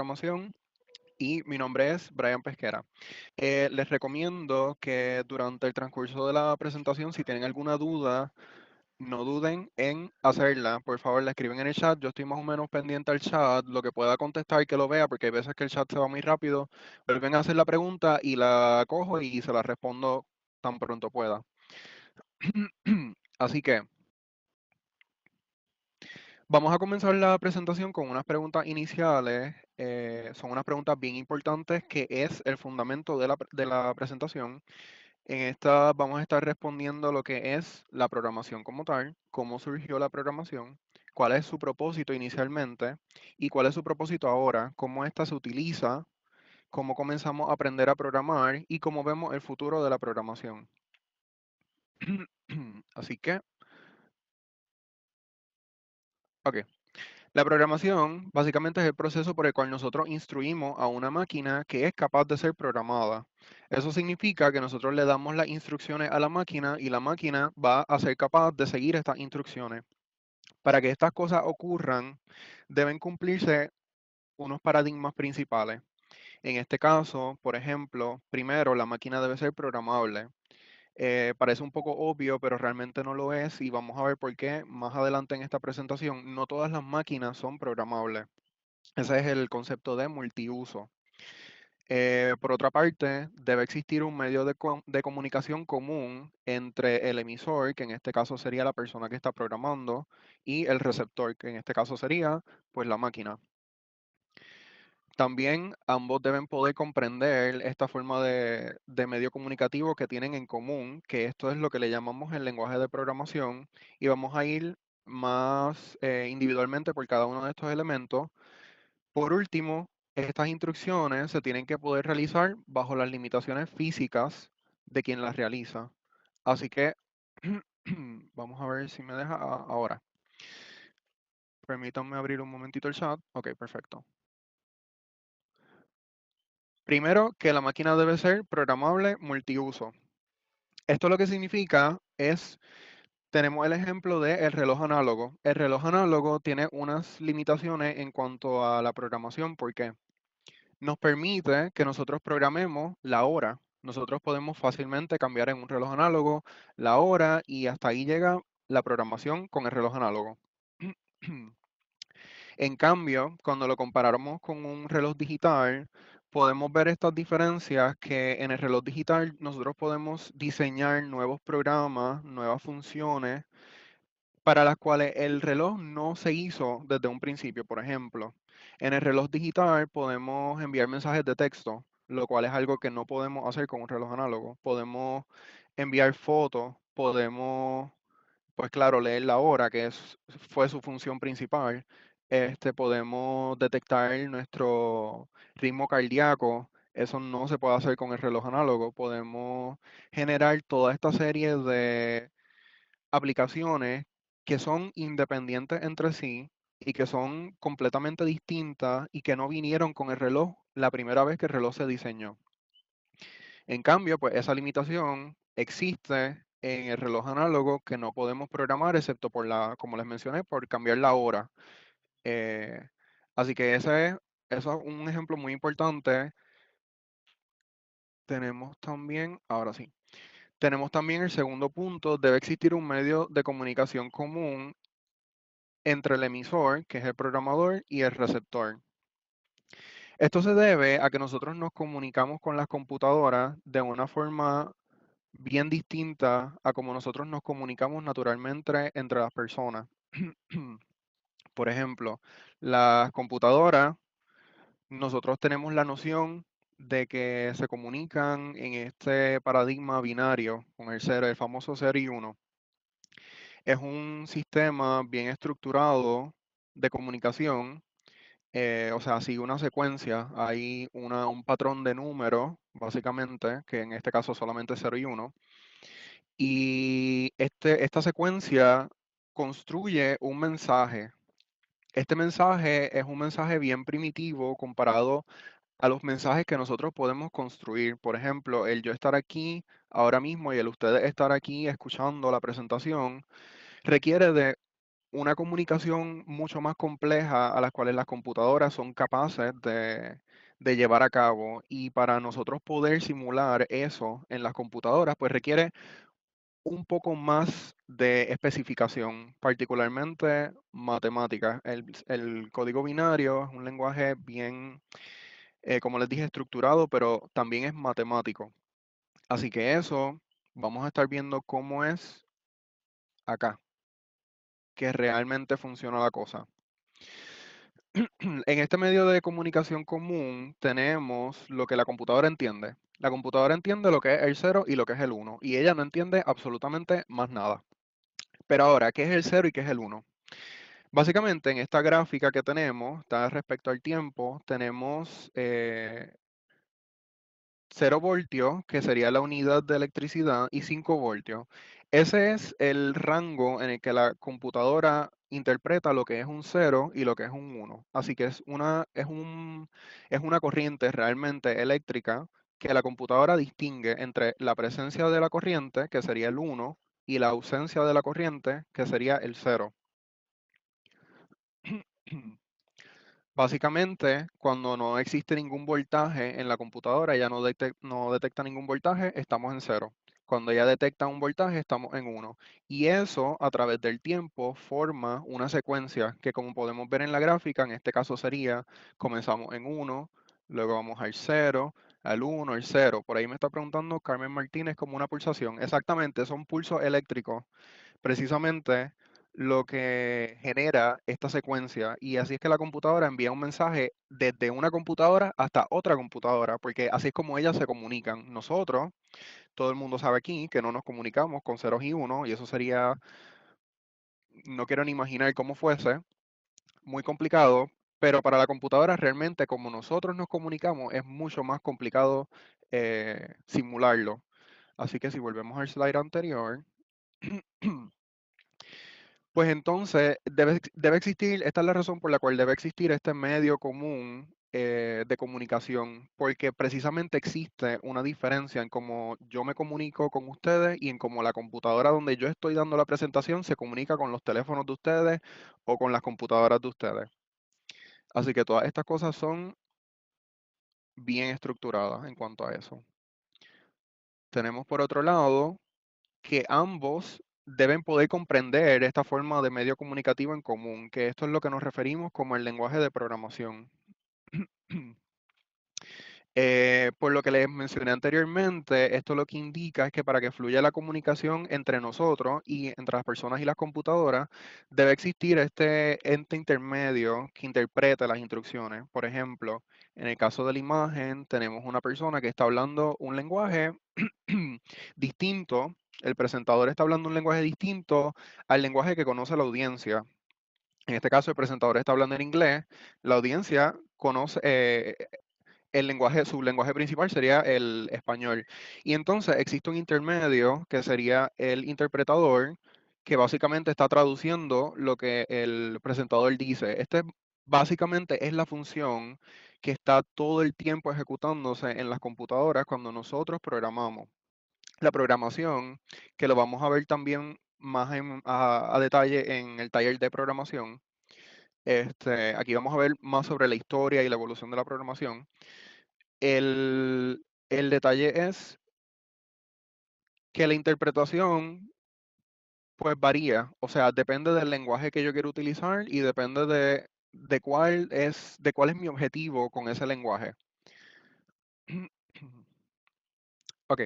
programación y mi nombre es Brian Pesquera. Les recomiendo que durante el transcurso de la presentación, si tienen alguna duda, no duden en hacerla. Por favor, la escriben en el chat. Yo estoy más o menos pendiente al chat, lo que pueda contestar, que lo vea, porque hay veces que el chat se va muy rápido. Vuelven a hacer la pregunta y la cojo y se la respondo tan pronto pueda. Así que vamos a comenzar la presentación con unas preguntas iniciales. Son unas preguntas bien importantes que es el fundamento de la presentación. En esta vamos a estar respondiendo lo que es la programación como tal, cómo surgió la programación, cuál es su propósito inicialmente y cuál es su propósito ahora, cómo ésta se utiliza, cómo comenzamos a aprender a programar y cómo vemos el futuro de la programación. Así que, ok. La programación básicamente es el proceso por el cual nosotros instruimos a una máquina que es capaz de ser programada. Eso significa que nosotros le damos las instrucciones a la máquina y la máquina va a ser capaz de seguir estas instrucciones. Para que estas cosas ocurran, deben cumplirse unos paradigmas principales. En este caso, por ejemplo, primero, la máquina debe ser programable. Parece un poco obvio, pero realmente no lo es y vamos a ver por qué más adelante en esta presentación. No todas las máquinas son programables. Ese es el concepto de multiuso. Por otra parte, debe existir un medio de comunicación común entre el emisor, que en este caso sería la persona que está programando, y el receptor, que en este caso sería pues la máquina. También ambos deben poder comprender esta forma de medio comunicativo que tienen en común, que esto es lo que le llamamos el lenguaje de programación, y vamos a ir más individualmente por cada uno de estos elementos. Por último, estas instrucciones se tienen que poder realizar bajo las limitaciones físicas de quien las realiza. Así que vamos a ver si me deja ahora. Permítanme abrir un momentito el chat. Ok, perfecto. Primero, que la máquina debe ser programable multiuso. Esto lo que significa es, tenemos el ejemplo del reloj análogo. El reloj análogo tiene unas limitaciones en cuanto a la programación. ¿Por qué? Nos permite que nosotros programemos la hora. Nosotros podemos fácilmente cambiar en un reloj análogo la hora y hasta ahí llega la programación con el reloj análogo. En cambio, cuando lo comparamos con un reloj digital, podemos ver estas diferencias que en el reloj digital nosotros podemos diseñar nuevos programas, nuevas funciones para las cuales el reloj no se hizo desde un principio. Por ejemplo, en el reloj digital podemos enviar mensajes de texto, lo cual es algo que no podemos hacer con un reloj análogo. Podemos enviar fotos, podemos, pues claro, leer la hora, fue su función principal. Podemos detectar nuestro ritmo cardíaco. Eso no se puede hacer con el reloj análogo. Podemos generar toda esta serie de aplicaciones que son independientes entre sí y que son completamente distintas y que no vinieron con el reloj la primera vez que el reloj se diseñó. En cambio, pues esa limitación existe en el reloj análogo que no podemos programar excepto como les mencioné, por cambiar la hora. Eh, Así que eso es un ejemplo muy importante. Tenemos también, ahora sí, tenemos también el segundo punto, debe existir un medio de comunicación común entre el emisor, que es el programador, y el receptor. Esto se debe a que nosotros nos comunicamos con las computadoras de una forma bien distinta a como nosotros nos comunicamos naturalmente entre las personas. Por ejemplo, las computadoras, nosotros tenemos la noción de que se comunican en este paradigma binario con el famoso 0 y 1. Es un sistema bien estructurado de comunicación. O sea, sigue una secuencia, hay un patrón de números, básicamente, que en este caso solamente es 0 y 1, y esta secuencia construye un mensaje. Este mensaje es un mensaje bien primitivo comparado a los mensajes que nosotros podemos construir. Por ejemplo, el yo estar aquí ahora mismo y el ustedes estar aquí escuchando la presentación requiere de una comunicación mucho más compleja a las cuales las computadoras son capaces de llevar a cabo. Y para nosotros poder simular eso en las computadoras, pues requiere un poco más de especificación, particularmente matemáticas. El código binario es un lenguaje bien, como les dije, estructurado, pero también es matemático. Así que eso vamos a estar viendo cómo es acá, que realmente funciona la cosa. En este medio de comunicación común tenemos lo que la computadora entiende. La computadora entiende lo que es el cero y lo que es el uno, y ella no entiende absolutamente más nada. Pero ahora, ¿qué es el cero y qué es el uno? Básicamente, en esta gráfica que tenemos, está respecto al tiempo, tenemos 0 voltios, que sería la unidad de electricidad, y 5 voltios. Ese es el rango en el que la computadora interpreta lo que es un cero y lo que es un uno. Así que es una corriente realmente eléctrica que la computadora distingue entre la presencia de la corriente, que sería el uno, y la ausencia de la corriente, que sería el cero. Básicamente, cuando no existe ningún voltaje en la computadora, ella no detecta ningún voltaje, estamos en cero. Cuando ella detecta un voltaje, estamos en uno. Y eso, a través del tiempo, forma una secuencia que, como podemos ver en la gráfica, en este caso sería, comenzamos en uno, luego vamos al cero, al uno, al cero. Por ahí me está preguntando Carmen Martínez como una pulsación. Exactamente, son pulsos eléctricos precisamente lo que genera esta secuencia, y así es que la computadora envía un mensaje desde una computadora hasta otra computadora, porque así es como ellas se comunican. Nosotros, todo el mundo sabe aquí que no nos comunicamos con ceros y unos, y eso sería, no quiero ni imaginar cómo fuese, muy complicado, pero para la computadora realmente como nosotros nos comunicamos es mucho más complicado simularlo. Así que si volvemos al slide anterior, pues entonces debe existir, esta es la razón por la cual debe existir este medio común de comunicación, porque precisamente existe una diferencia en cómo yo me comunico con ustedes y en cómo la computadora donde yo estoy dando la presentación se comunica con los teléfonos de ustedes o con las computadoras de ustedes. Así que todas estas cosas son bien estructuradas en cuanto a eso. Tenemos por otro lado que ambos deben poder comprender esta forma de medio comunicativo en común, que esto es lo que nos referimos como el lenguaje de programación. Por lo que les mencioné anteriormente, esto lo que indica es que para que fluya la comunicación entre nosotros y entre las personas y las computadoras, debe existir este ente intermedio que interprete las instrucciones. Por ejemplo, en el caso de la imagen, tenemos una persona que está hablando un lenguaje distinto. El presentador está hablando un lenguaje distinto al lenguaje que conoce la audiencia. En este caso, el presentador está hablando en inglés, la audiencia conoce, el lenguaje, su lenguaje principal sería el español. Y entonces existe un intermedio que sería el interpretador, que básicamente está traduciendo lo que el presentador dice. Este básicamente es la función que está todo el tiempo ejecutándose en las computadoras cuando nosotros programamos. La programación, que lo vamos a ver también más a detalle en el taller de programación. Aquí vamos a ver más sobre la historia y la evolución de la programación. El detalle es que la interpretación pues varía, o sea, depende del lenguaje que yo quiero utilizar y depende de cuál es mi objetivo con ese lenguaje. Ok,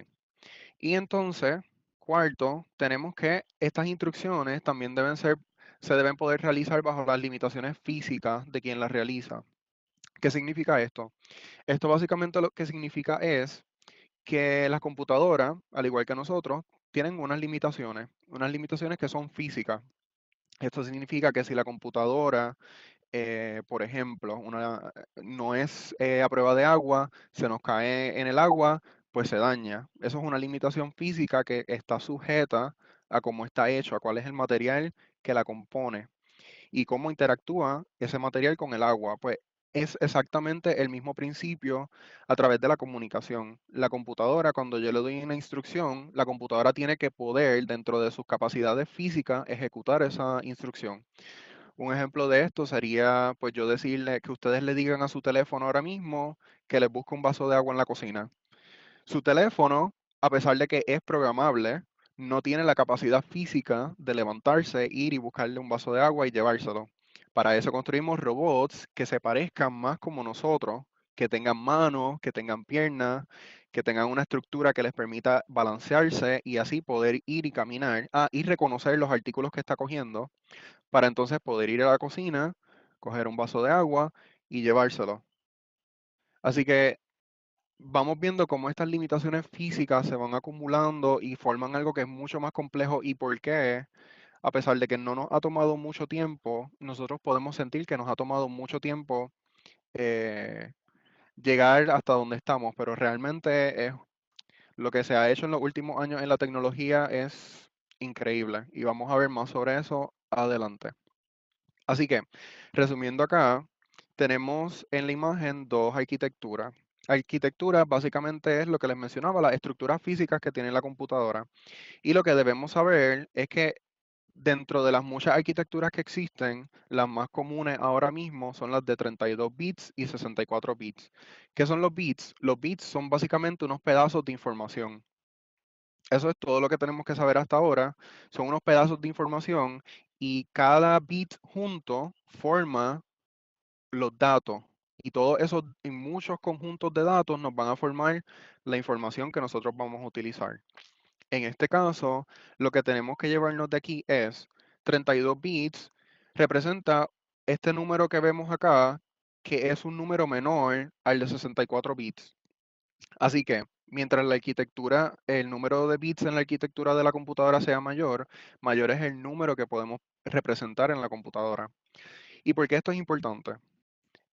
y entonces, cuarto, tenemos que estas instrucciones también se deben poder realizar bajo las limitaciones físicas de quien las realiza. ¿Qué significa esto? Esto básicamente lo que significa es que las computadoras, al igual que nosotros, tienen unas limitaciones que son físicas. Esto significa que si la computadora, por ejemplo, no es a prueba de agua, se nos cae en el agua, pues se daña. Eso es una limitación física que está sujeta a cómo está hecho, a cuál es el material que la compone y cómo interactúa ese material con el agua. Pues Es exactamente el mismo principio a través de la comunicación. La computadora, cuando yo le doy una instrucción, la computadora tiene que poder, dentro de sus capacidades físicas, ejecutar esa instrucción. Un ejemplo de esto sería, pues yo decirle que ustedes le digan a su teléfono ahora mismo que les busque un vaso de agua en la cocina. Su teléfono, a pesar de que es programable, no tiene la capacidad física de levantarse, ir y buscarle un vaso de agua y llevárselo. Para eso construimos robots que se parezcan más como nosotros, que tengan manos, que tengan piernas, que tengan una estructura que les permita balancearse y así poder ir y caminar, y reconocer los artículos que está cogiendo, para entonces poder ir a la cocina, coger un vaso de agua y llevárselo. Así que vamos viendo cómo estas limitaciones físicas se van acumulando y forman algo que es mucho más complejo y por qué, a pesar de que no nos ha tomado mucho tiempo, nosotros podemos sentir que nos ha tomado mucho tiempo eh, llegar hasta donde estamos, pero realmente es lo que se ha hecho en los últimos años en la tecnología es increíble y vamos a ver más sobre eso adelante. Así que, resumiendo acá, tenemos en la imagen dos arquitecturas. Arquitectura básicamente es lo que les mencionaba, las estructuras físicas que tiene la computadora. Y lo que debemos saber es que dentro de las muchas arquitecturas que existen, las más comunes ahora mismo son las de 32 bits y 64 bits. ¿Qué son los bits? Los bits son básicamente unos pedazos de información. Eso es todo lo que tenemos que saber hasta ahora. Son unos pedazos de información y cada bit junto forma los datos. Y todos esos y muchos conjuntos de datos nos van a formar la información que nosotros vamos a utilizar. En este caso, lo que tenemos que llevarnos de aquí es 32 bits, representa este número que vemos acá, que es un número menor al de 64 bits. Así que, mientras la arquitectura, el número de bits en la arquitectura de la computadora sea mayor, mayor es el número que podemos representar en la computadora. ¿Y por qué esto es importante?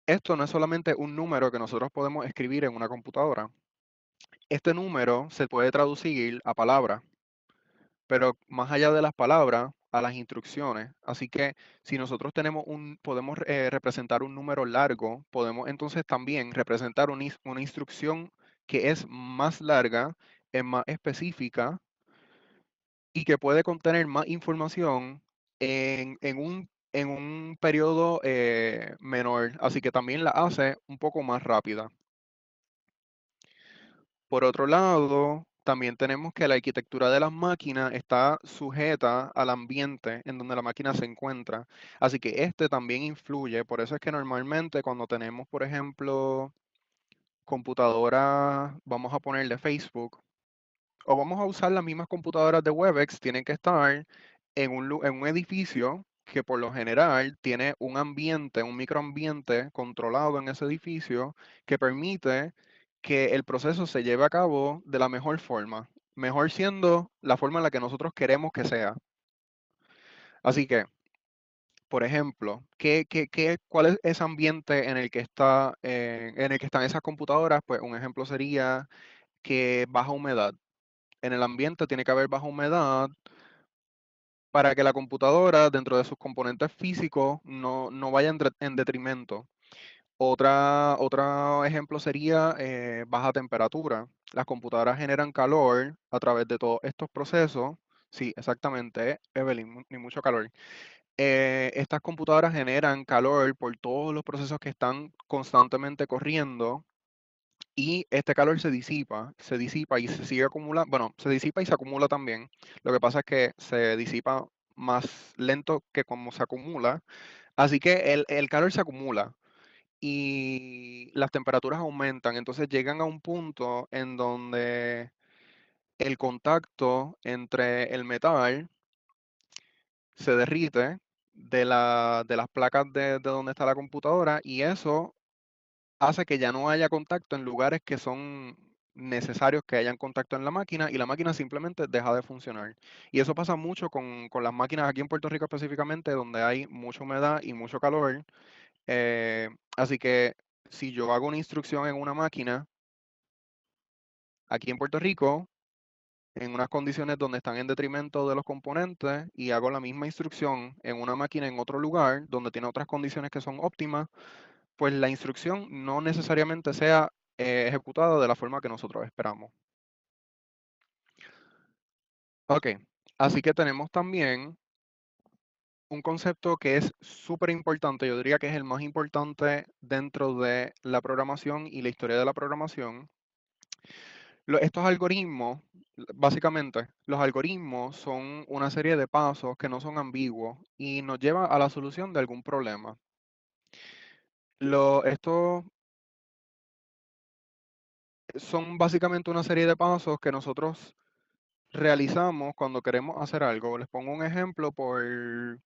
Esto no es solamente un número que nosotros podemos escribir en una computadora. Este número se puede traducir a palabras, pero más allá de las palabras, a las instrucciones. Así que si nosotros podemos representar un número largo, podemos entonces también representar una instrucción que es más larga, es más específica y que puede contener más información en un periodo menor. Así que también la hace un poco más rápida. Por otro lado, también tenemos que la arquitectura de las máquinas está sujeta al ambiente en donde la máquina se encuentra. Así que este también influye. Por eso es que normalmente cuando tenemos, por ejemplo, computadoras, vamos a ponerle Facebook, o vamos a usar las mismas computadoras de Webex, tienen que estar en un edificio que por lo general tiene un ambiente, un microambiente controlado en ese edificio que permite que el proceso se lleve a cabo de la mejor forma, mejor siendo la forma en la que nosotros queremos que sea. Así que, por ejemplo, ¿cuál es ese ambiente en el que están esas computadoras? Pues un ejemplo sería que baja humedad. En el ambiente tiene que haber baja humedad para que la computadora, dentro de sus componentes físicos, no vaya en detrimento. Otro ejemplo sería baja temperatura. Las computadoras generan calor a través de todos estos procesos. Sí, exactamente, Evelyn, ni mucho calor. Estas computadoras generan calor por todos los procesos que están constantemente corriendo y este calor se disipa y se sigue acumulando, bueno, se disipa y se acumula también. Lo que pasa es que se disipa más lento que como se acumula, así que el calor se acumula y las temperaturas aumentan, entonces llegan a un punto en donde el contacto entre el metal se derrite de las placas de donde está la computadora y eso hace que ya no haya contacto en lugares que son necesarios que hayan contacto en la máquina y la máquina simplemente deja de funcionar. Y eso pasa mucho con las máquinas aquí en Puerto Rico específicamente, donde hay mucha humedad y mucho calor. Así que si yo hago una instrucción en una máquina aquí en Puerto Rico, en unas condiciones donde están en detrimento de los componentes, y hago la misma instrucción en una máquina en otro lugar, donde tiene otras condiciones que son óptimas, pues la instrucción no necesariamente sea ejecutada de la forma que nosotros esperamos. Ok, así que tenemos también un concepto que es súper importante, yo diría que es el más importante dentro de la programación y la historia de la programación. Estos algoritmos, básicamente, los algoritmos son una serie de pasos que no son ambiguos y nos llevan a la solución de algún problema. Estos son básicamente una serie de pasos que nosotros realizamos cuando queremos hacer algo. Les pongo un ejemplo por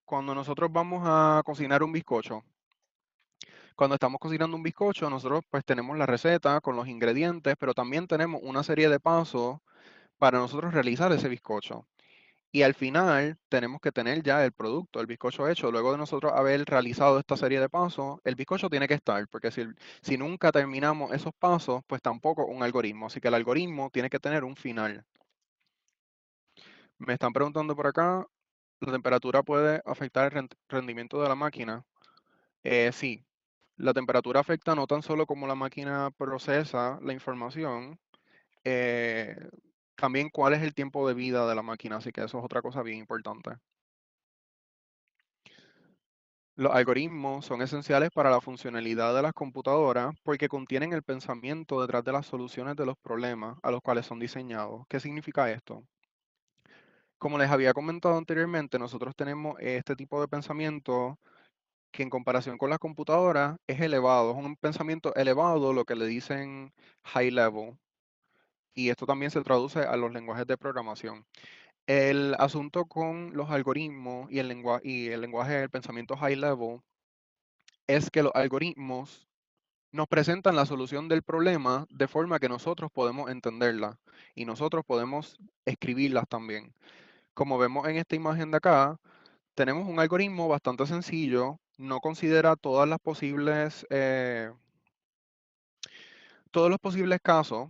cuando nosotros vamos a cocinar un bizcocho. Cuando estamos cocinando un bizcocho, nosotros pues tenemos la receta con los ingredientes, pero también tenemos una serie de pasos para nosotros realizar ese bizcocho. Y al final tenemos que tener ya el producto, el bizcocho hecho. Luego de nosotros haber realizado esta serie de pasos, el bizcocho tiene que estar, porque si nunca terminamos esos pasos, pues tampoco un algoritmo. Así que el algoritmo tiene que tener un final. Me están preguntando por acá, ¿la temperatura puede afectar el rendimiento de la máquina? Sí, la temperatura afecta no tan solo cómo la máquina procesa la información, eh, también cuál es el tiempo de vida de la máquina, así que eso es otra cosa bien importante. Los algoritmos son esenciales para la funcionalidad de las computadoras porque contienen el pensamiento detrás de las soluciones de los problemas a los cuales son diseñados. ¿Qué significa esto? Como les había comentado anteriormente, nosotros tenemos este tipo de pensamiento que en comparación con las computadoras es elevado, es un pensamiento elevado, lo que le dicen high level, y esto también se traduce a los lenguajes de programación. El asunto con los algoritmos y el lenguaje del pensamiento high level es que los algoritmos nos presentan la solución del problema de forma que nosotros podemos entenderla y nosotros podemos escribirlas también. Como vemos en esta imagen de acá, tenemos un algoritmo bastante sencillo, no considera todos los posibles casos,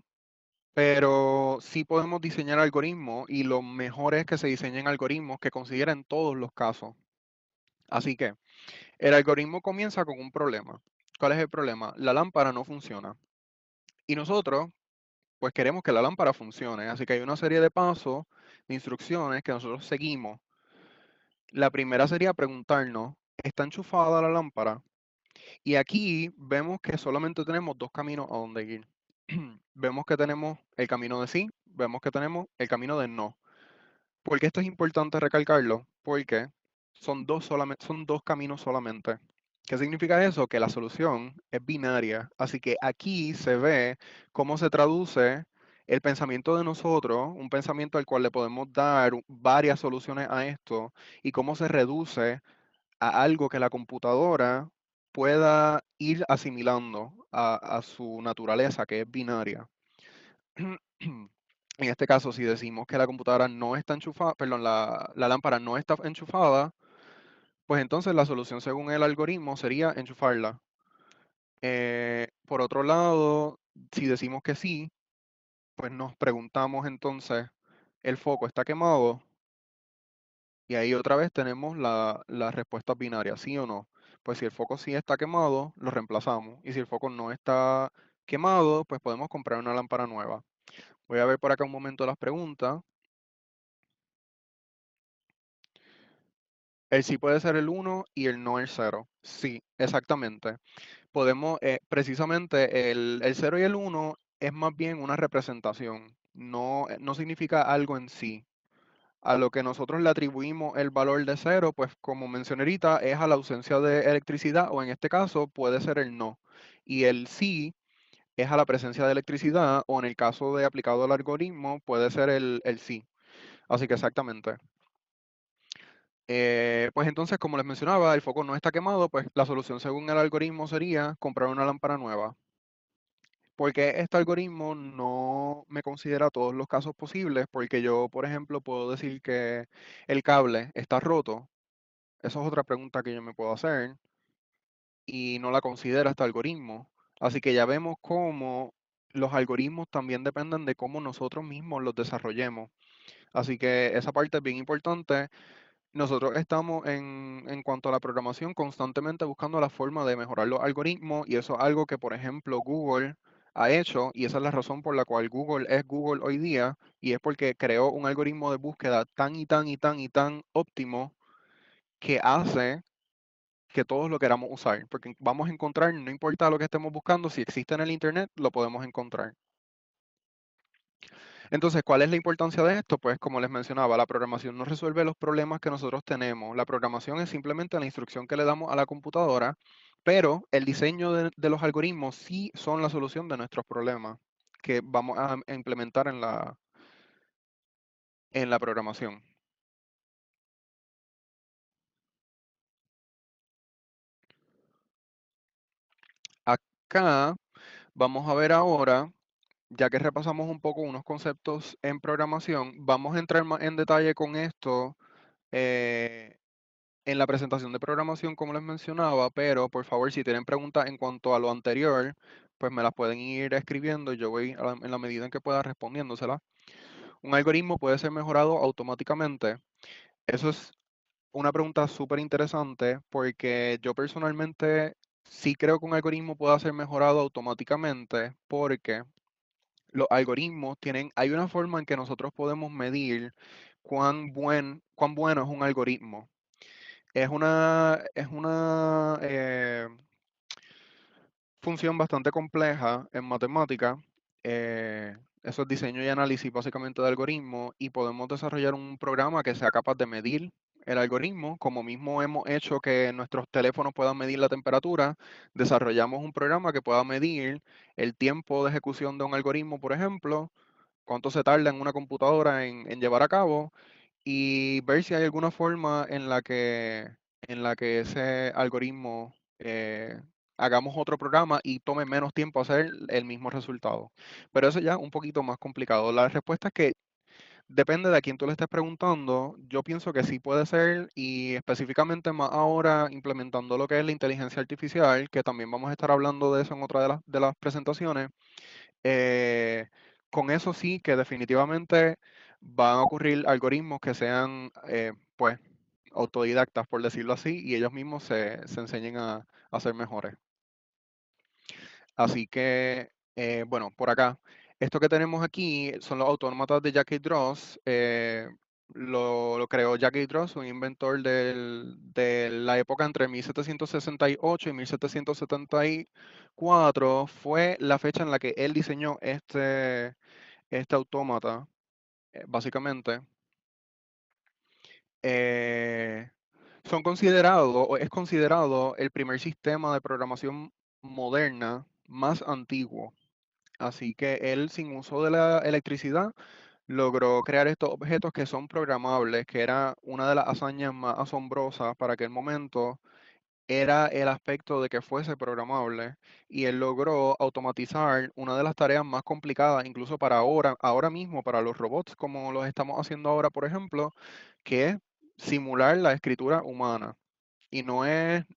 pero sí podemos diseñar algoritmos y lo mejor es que se diseñen algoritmos que consideren todos los casos. Así que el algoritmo comienza con un problema. ¿Cuál es el problema? La lámpara no funciona. Y nosotros, pues queremos que la lámpara funcione. Así que hay una serie de pasos, de instrucciones que nosotros seguimos. La primera sería preguntarnos, ¿está enchufada la lámpara? Y aquí vemos que solamente tenemos dos caminos a donde ir. Vemos que tenemos el camino de sí, vemos que tenemos el camino de no. ¿Por qué esto es importante recalcarlo? Porque son dos caminos solamente. ¿Qué significa eso? Que la solución es binaria. Así que aquí se ve cómo se traduce el pensamiento de nosotros, un pensamiento al cual le podemos dar varias soluciones a esto, y cómo se reduce a algo que la computadora pueda ir asimilando a su naturaleza, que es binaria. En este caso, si decimos que la computadora no está enchufada, perdón, la lámpara no está enchufada, pues entonces la solución según el algoritmo sería enchufarla. Por otro lado, si decimos que sí, pues nos preguntamos entonces, ¿el foco está quemado? Y ahí otra vez tenemos la respuesta binaria, sí o no. Pues si el foco sí está quemado, lo reemplazamos. Y si el foco no está quemado, pues podemos comprar una lámpara nueva. Voy a ver por acá un momento las preguntas. El sí puede ser el uno y el no el cero. Sí, exactamente. Precisamente el cero y el uno es más bien una representación. No, no significa algo en sí. A lo que nosotros le atribuimos el valor de cero, pues como mencioné ahorita, es a la ausencia de electricidad, o en este caso puede ser el no. Y el sí es a la presencia de electricidad, o en el caso de aplicado al algoritmo, puede ser el sí. Así que exactamente. Pues entonces, como les mencionaba, el foco no está quemado, pues la solución según el algoritmo sería comprar una lámpara nueva. Porque este algoritmo no me considera todos los casos posibles, porque yo, por ejemplo, puedo decir que el cable está roto. Esa es otra pregunta que yo me puedo hacer y no la considera este algoritmo. Así que ya vemos cómo los algoritmos también dependen de cómo nosotros mismos los desarrollemos. Así que esa parte es bien importante. nosotros estamos en cuanto a la programación constantemente buscando la forma de mejorar los algoritmos y eso es algo que, por ejemplo, Google ha hecho y esa es la razón por la cual Google es Google hoy día y es porque creó un algoritmo de búsqueda tan y tan y tan y tan óptimo que hace que todos lo queramos usar, porque vamos a encontrar, no importa lo que estemos buscando, si existe en el Internet, lo podemos encontrar. Entonces, ¿cuál es la importancia de esto? Pues como les mencionaba, la programación no resuelve los problemas que nosotros tenemos. La programación es simplemente la instrucción que le damos a la computadora, pero el diseño de los algoritmos sí son la solución de nuestros problemas que vamos a implementar en la programación. Acá vamos a ver ahora, ya que repasamos un poco unos conceptos en programación, vamos a entrar más en detalle con esto eh, en la presentación de programación, como les mencionaba, pero por favor, si tienen preguntas en cuanto a lo anterior, pues me las pueden ir escribiendo y yo voy en la medida en que pueda respondiéndoselas. ¿Un algoritmo puede ser mejorado automáticamente? Eso es una pregunta súper interesante porque yo personalmente sí creo que un algoritmo pueda ser mejorado automáticamente porque los algoritmos tienen, hay una forma en que nosotros podemos medir cuán bueno es un algoritmo. Es una función bastante compleja en matemática. Eso es diseño y análisis básicamente de algoritmos y podemos desarrollar un programa que sea capaz de medir el algoritmo, como mismo hemos hecho que nuestros teléfonos puedan medir la temperatura, desarrollamos un programa que pueda medir el tiempo de ejecución de un algoritmo, por ejemplo, cuánto se tarda en una computadora en llevar a cabo y ver si hay alguna forma en la que ese algoritmo hagamos otro programa y tome menos tiempo hacer el mismo resultado. Pero eso ya es un poquito más complicado. La respuesta es que depende de a quién tú le estés preguntando. Yo pienso que sí puede ser y específicamente más ahora implementando lo que es la inteligencia artificial, que también vamos a estar hablando de eso en otra de las presentaciones. Eh, con eso sí que definitivamente van a ocurrir algoritmos que sean, pues, autodidactas, por decirlo así, y ellos mismos se enseñen a ser mejores. Así que, bueno, por acá, esto que tenemos aquí son los autómatas de Jackie Dross. Lo creó Jackie Dross, un inventor de la época entre 1768 y 1774. Fue la fecha en la que él diseñó este autómata, básicamente. eh, o es considerado el primer sistema de programación moderna más antiguo. Así que él, sin uso de la electricidad, logró crear estos objetos que son programables, que era una de las hazañas más asombrosas para aquel momento, era el aspecto de que fuese programable y él logró automatizar una de las tareas más complicadas, incluso para ahora mismo, para los robots, como los estamos haciendo ahora, por ejemplo, que es simular la escritura humana. Y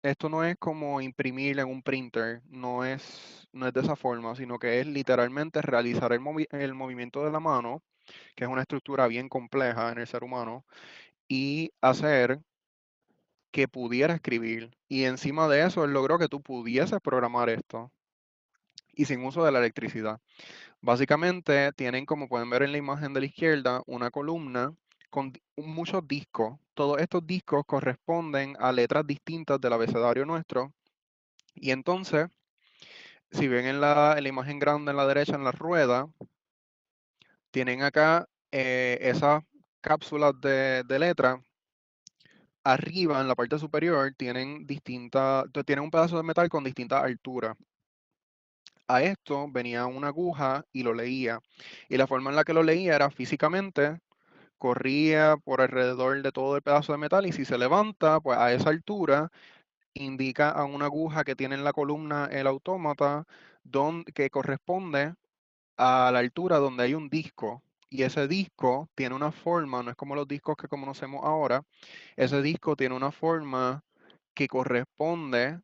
esto no es como imprimir en un printer, no es de esa forma, sino que es literalmente realizar el movimiento de la mano, que es una estructura bien compleja en el ser humano, y hacer que pudiera escribir. Y encima de eso, él logró que tú pudieses programar esto y sin uso de la electricidad. Básicamente tienen, como pueden ver en la imagen de la izquierda, una columna con muchos discos. Todos estos discos corresponden a letras distintas del abecedario nuestro. Y entonces, si ven en la imagen grande en la derecha, en la rueda, tienen acá esas cápsulas de letra. Arriba, en la parte superior, tienen un pedazo de metal con distintas alturas. A esto venía una aguja y lo leía. Y la forma en la que lo leía era físicamente, corría por alrededor de todo el pedazo de metal y si se levanta, pues a esa altura indica a una aguja que tiene en la columna el autómata que corresponde a la altura donde hay un disco. Y ese disco tiene una forma, no es como los discos que conocemos ahora, ese disco tiene una forma que corresponde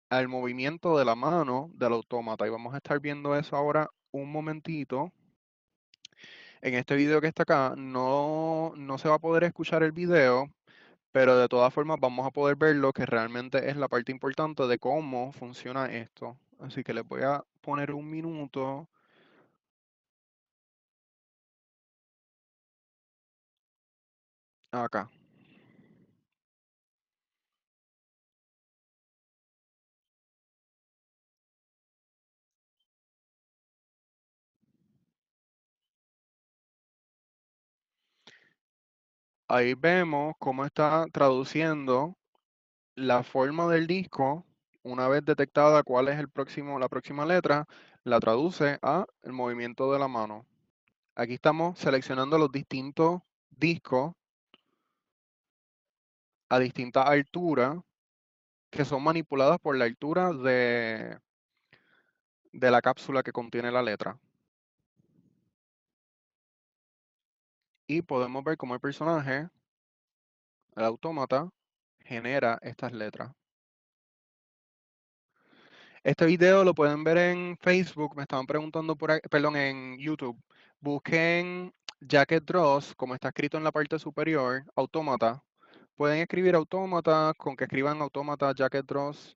al movimiento de la mano del autómata. Y vamos a estar viendo eso ahora un momentito. En este video que está acá no se va a poder escuchar el video, pero de todas formas vamos a poder ver lo que realmente es la parte importante de cómo funciona esto. Así que les voy a poner un minuto acá. Ahí vemos cómo está traduciendo la forma del disco. Una vez detectada cuál es la próxima letra, la traduce a el movimiento de la mano. Aquí estamos seleccionando los distintos discos a distintas alturas que son manipuladas por la altura de la cápsula que contiene la letra. Y podemos ver cómo el personaje, el autómata, genera estas letras. Este video lo pueden ver en Facebook, me estaban preguntando por ahí, perdón, en YouTube. Busquen Jacket Dross, como está escrito en la parte superior, autómata. Pueden escribir autómata, con que escriban autómata Jacket Dross,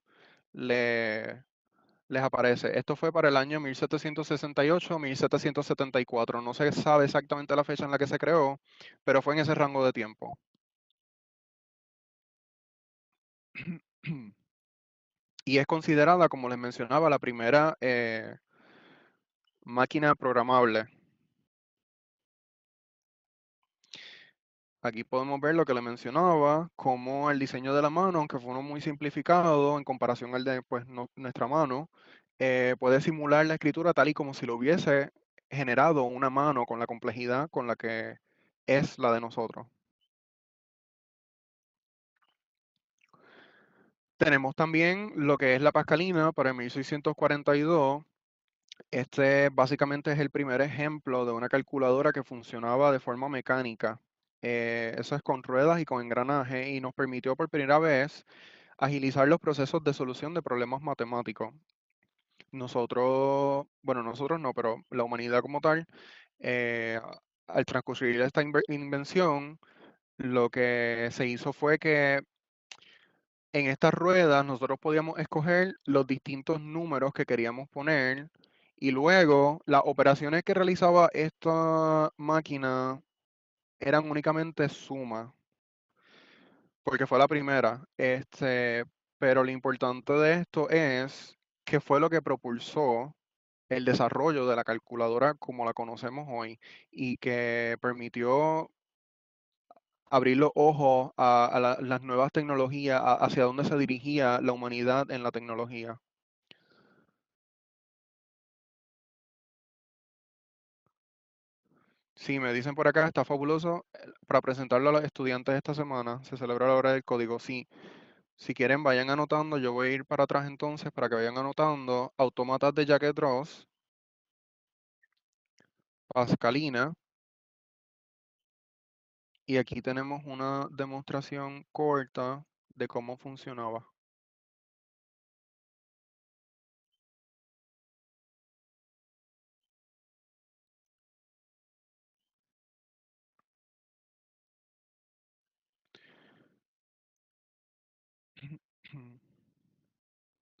les aparece. Esto fue para el año 1768, 1774. No se sabe exactamente la fecha en la que se creó, pero fue en ese rango de tiempo. Y es considerada, como les mencionaba, la primera máquina programable. Aquí podemos ver lo que le mencionaba, como el diseño de la mano, aunque fue uno muy simplificado en comparación al de pues, nuestra mano, puede simular la escritura tal y como si lo hubiese generado una mano con la complejidad con la que es la de nosotros. Tenemos también lo que es la Pascalina para el 1642. Este básicamente es el primer ejemplo de una calculadora que funcionaba de forma mecánica. Eso es con ruedas y con engranaje y nos permitió por primera vez agilizar los procesos de solución de problemas matemáticos. Nosotros, bueno, nosotros no, pero la humanidad como tal, eh, al transcurrir esta invención, lo que se hizo fue que en estas ruedas nosotros podíamos escoger los distintos números que queríamos poner y luego las operaciones que realizaba esta máquina eran únicamente sumas, porque fue la primera. Pero lo importante de esto es que fue lo que propulsó el desarrollo de la calculadora como la conocemos hoy y que permitió abrir los ojos a las nuevas tecnologías, hacia dónde se dirigía la humanidad en la tecnología. Sí, me dicen por acá, está fabuloso para presentarlo a los estudiantes esta semana. Se celebra la hora del código. Sí, si quieren vayan anotando, yo voy a ir para atrás entonces para que vayan anotando. Autómatas de Jacket Ross, Pascalina, y aquí tenemos una demostración corta de cómo funcionaba.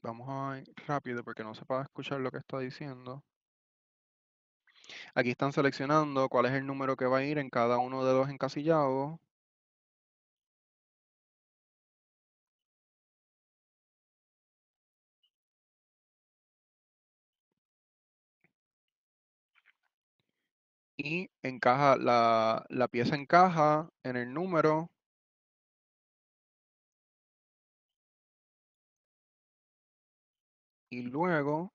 Vamos a ir rápido porque no se puede escuchar lo que está diciendo. Aquí están seleccionando cuál es el número que va a ir en cada uno de los encasillados. Y encaja la pieza encaja en el número y luego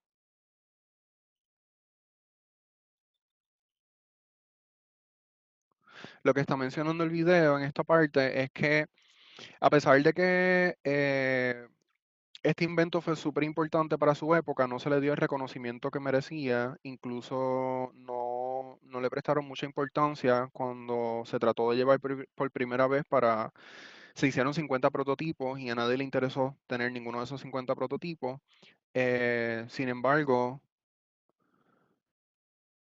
lo que está mencionando el video en esta parte es que a pesar de que este invento fue súper importante para su época, no se le dio el reconocimiento que merecía, incluso no le prestaron mucha importancia cuando se trató de llevar por primera vez se hicieron 50 prototipos y a nadie le interesó tener ninguno de esos 50 prototipos. Sin embargo,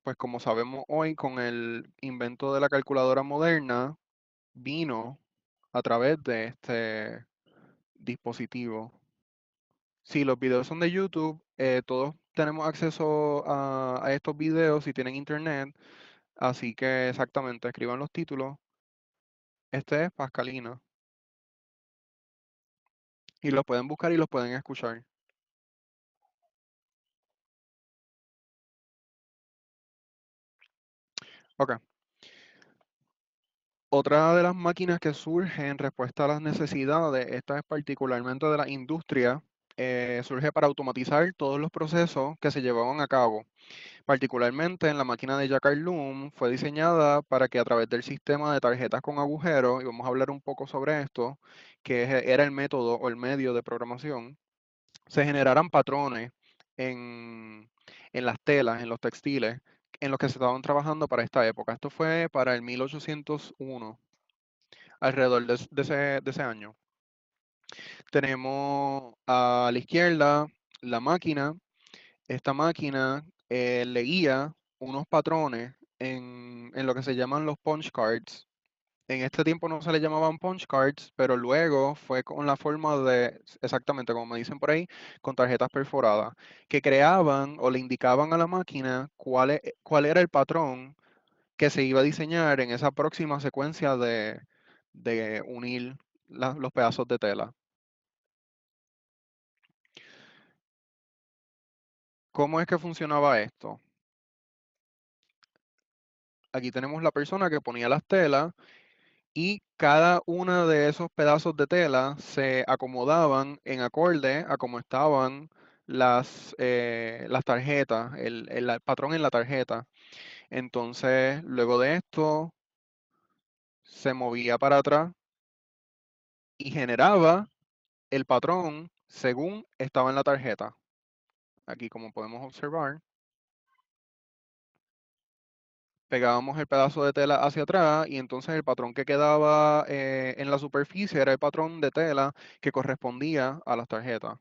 pues como sabemos hoy, con el invento de la calculadora moderna, vino a través de este dispositivo. Si los videos son de YouTube, todos tenemos acceso a estos videos si tienen internet, así que exactamente, escriban los títulos. Este es Pascalina y los pueden buscar y los pueden escuchar. Ok. Otra de las máquinas que surge en respuesta a las necesidades, esta es particularmente de la industria, surge para automatizar todos los procesos que se llevaban a cabo. Particularmente en la máquina de Jacquard Loom fue diseñada para que a través del sistema de tarjetas con agujeros, y vamos a hablar un poco sobre esto, era el método o el medio de programación, se generaran patrones en, en las telas, en los textiles, en los que se estaban trabajando para esta época. Esto fue para el 1801, alrededor de ese año. Tenemos a la izquierda la máquina. Esta máquina leía unos patrones en lo que se llaman los punch cards. En este tiempo no se le llamaban punch cards, pero luego fue con la forma de, exactamente como me dicen por ahí, con tarjetas perforadas, que creaban o le indicaban a la máquina cuál era el patrón que se iba a diseñar en esa próxima secuencia de unir los pedazos de tela. ¿Cómo es que funcionaba esto? Aquí tenemos la persona que ponía las telas y cada uno de esos pedazos de tela se acomodaban en acorde a cómo estaban las tarjetas, el patrón en la tarjeta. Entonces, luego de esto, se movía para atrás y generaba el patrón según estaba en la tarjeta. Aquí, como podemos observar, pegábamos el pedazo de tela hacia atrás y entonces el patrón que quedaba en la superficie era el patrón de tela que correspondía a las tarjetas.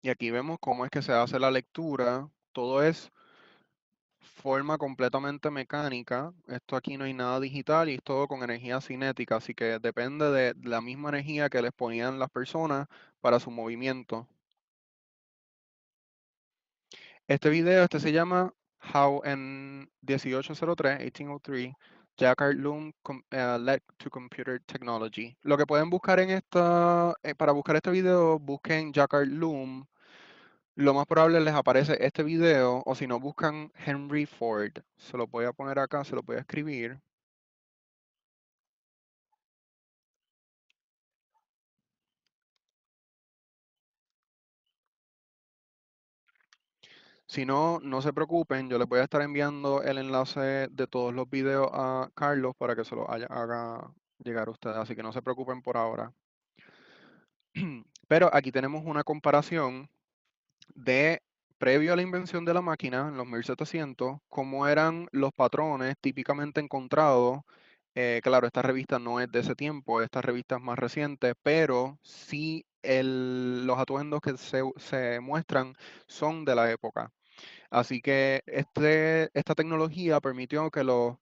Y aquí vemos cómo es que se hace la lectura. Todo es forma completamente mecánica. Esto aquí no hay nada digital y es todo con energía cinética, así que depende de la misma energía que les ponían las personas para su movimiento. Este video, este se llama How en 1803, Jacquard Loom Led to Computer Technology. Lo que pueden buscar para buscar este video, busquen Jacquard Loom. Lo más probable les aparece este video o si no buscan Henry Ford. Se lo voy a poner acá, se lo voy a escribir. Si no, no se preocupen, yo les voy a estar enviando el enlace de todos los videos a Carlos para que se lo haga llegar a ustedes, así que no se preocupen por ahora. Pero aquí tenemos una comparación de previo a la invención de la máquina, en los 1700, cómo eran los patrones típicamente encontrados. Claro, esta revista no es de ese tiempo, esta revista es más reciente, pero sí los atuendos que se muestran son de la época. Así que esta tecnología permitió que los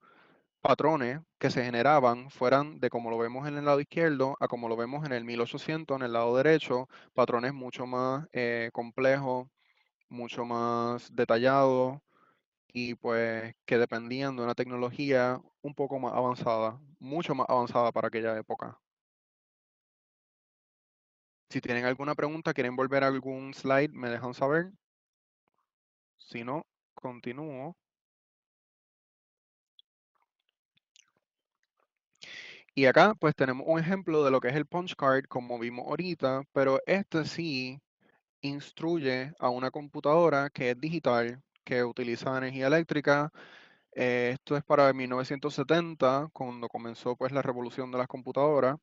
patrones que se generaban fueran de como lo vemos en el lado izquierdo a como lo vemos en el 1800 en el lado derecho, patrones mucho más complejos, mucho más detallados y pues que dependían de una tecnología un poco más avanzada, mucho más avanzada para aquella época. Si tienen alguna pregunta, quieren volver a algún slide, me dejan saber. Si no, continúo. Y acá pues tenemos un ejemplo de lo que es el punch card, como vimos ahorita, pero este sí instruye a una computadora que es digital, que utiliza energía eléctrica. Esto es para 1970, cuando comenzó pues la revolución de las computadoras.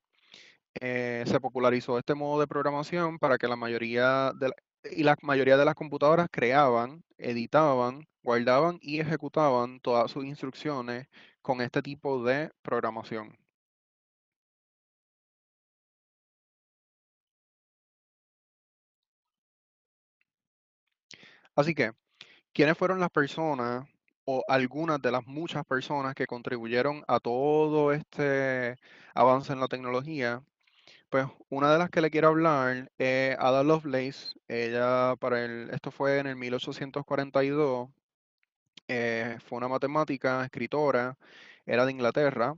Se popularizó este modo de programación para que la mayoría de las computadoras creaban, editaban, guardaban y ejecutaban todas sus instrucciones con este tipo de programación. Así que, ¿quiénes fueron las personas o algunas de las muchas personas que contribuyeron a todo este avance en la tecnología? Pues una de las que le quiero hablar es Ada Lovelace. Ella, esto fue en el 1842, fue una matemática, escritora, era de Inglaterra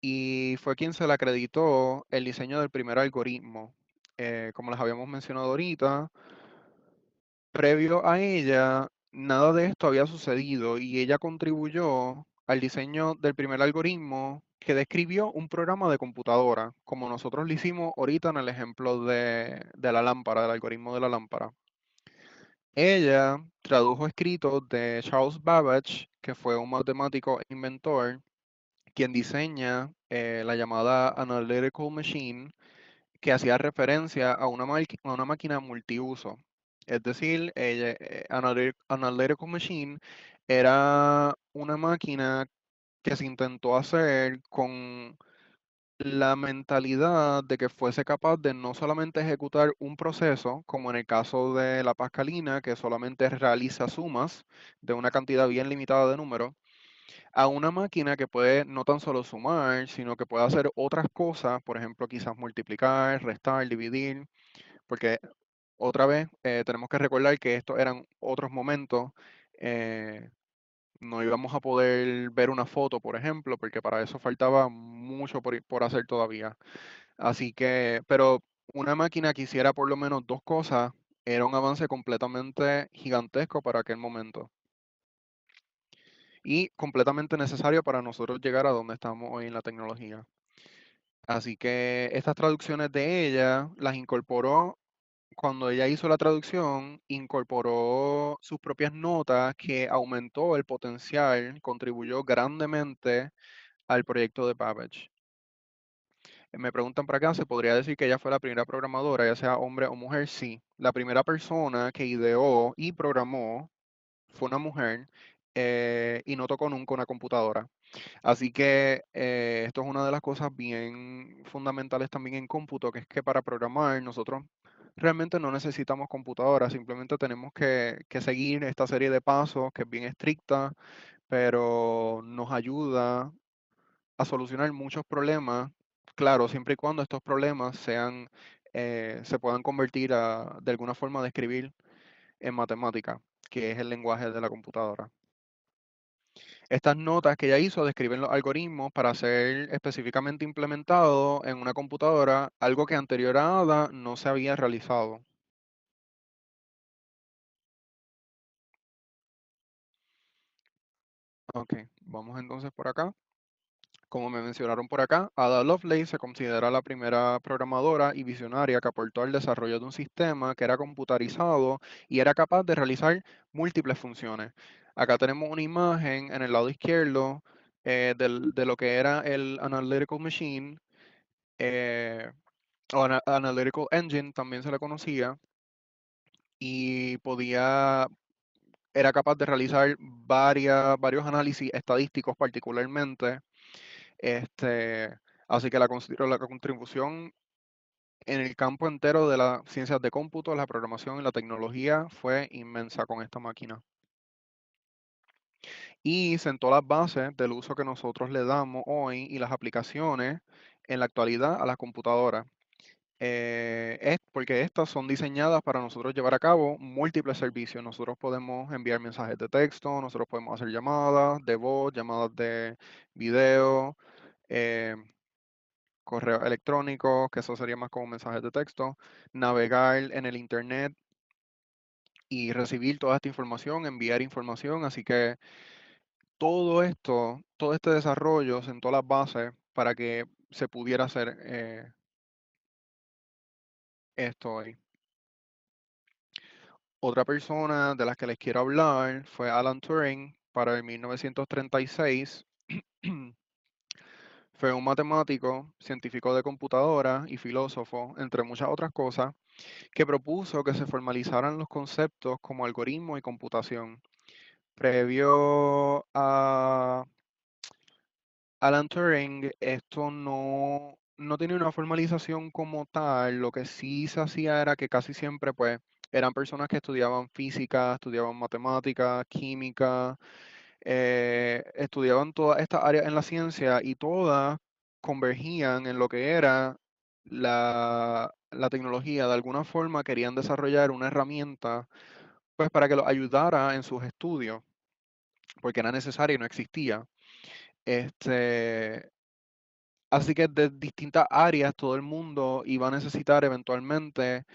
y fue quien se le acreditó el diseño del primer algoritmo. Como les habíamos mencionado ahorita, previo a ella, nada de esto había sucedido y ella contribuyó al diseño del primer algoritmo que describió un programa de computadora, como nosotros lo hicimos ahorita en el ejemplo de la lámpara, del algoritmo de la lámpara. Ella tradujo escritos de Charles Babbage, que fue un matemático e inventor, quien diseña la llamada Analytical Machine, que hacía referencia a a una máquina multiuso. Es decir, Analytical Machine era una máquina que se intentó hacer con la mentalidad de que fuese capaz de no solamente ejecutar un proceso, como en el caso de la Pascalina, que solamente realiza sumas de una cantidad bien limitada de números, a una máquina que puede no tan solo sumar, sino que puede hacer otras cosas, por ejemplo, quizás multiplicar, restar, dividir, porque otra vez tenemos que recordar que estos eran otros momentos. eh, no íbamos a poder ver una foto, por ejemplo, porque para eso faltaba mucho por hacer todavía. Así que, pero una máquina que hiciera por lo menos dos cosas era un avance completamente gigantesco para aquel momento y completamente necesario para nosotros llegar a donde estamos hoy en la tecnología. Así que estas traducciones de ella las incorporó cuando ella hizo la traducción, incorporó sus propias notas que aumentó el potencial, contribuyó grandemente al proyecto de Babbage. Me preguntan para acá, ¿se podría decir que ella fue la primera programadora, ya sea hombre o mujer? Sí. La primera persona que ideó y programó fue una mujer y no tocó nunca una computadora. Así que esto es una de las cosas bien fundamentales también en cómputo, que es que para programar nosotros realmente no necesitamos computadora, simplemente tenemos que seguir esta serie de pasos que es bien estricta, pero nos ayuda a solucionar muchos problemas, claro, siempre y cuando estos problemas se puedan convertir de alguna forma de escribir en matemática, que es el lenguaje de la computadora. Estas notas que ella hizo describen los algoritmos para ser específicamente implementados en una computadora, algo que anterior a ADA no se había realizado. Ok, vamos entonces por acá. Como me mencionaron por acá, Ada Lovelace se considera la primera programadora y visionaria que aportó al desarrollo de un sistema que era computarizado y era capaz de realizar múltiples funciones. Acá tenemos una imagen en el lado izquierdo de lo que era el Analytical Machine, eh, o Analytical Engine también se le conocía, y era capaz de realizar varios análisis estadísticos particularmente. Este, Así que considero la contribución en el campo entero de las ciencias de cómputo, la programación y la tecnología fue inmensa con esta máquina. Y sentó las bases del uso que nosotros le damos hoy y las aplicaciones en la actualidad a las computadoras. Es porque estas son diseñadas para nosotros llevar a cabo múltiples servicios. Nosotros podemos enviar mensajes de texto, nosotros podemos hacer llamadas de voz, llamadas de video, eh, correo electrónico, que eso sería más como mensajes de texto, navegar en el internet y recibir toda esta información, enviar información. Así que todo esto, todo este desarrollo sentó las bases para que se pudiera hacer esto hoy. Otra persona de las que les quiero hablar fue Alan Turing. Para el 1936 fue un matemático, científico de computadora y filósofo, entre muchas otras cosas, que propuso que se formalizaran los conceptos como algoritmo y computación. Previo a Alan Turing, esto no tenía una formalización como tal. Lo que sí se hacía era que casi siempre, pues, eran personas que estudiaban física, estudiaban matemática, química, estudiaban todas estas áreas en la ciencia y todas convergían en lo que era la tecnología. De alguna forma querían desarrollar una herramienta pues para que los ayudara en sus estudios, porque era necesaria y no existía. Este, así que de distintas áreas todo el mundo iba a necesitar eventualmente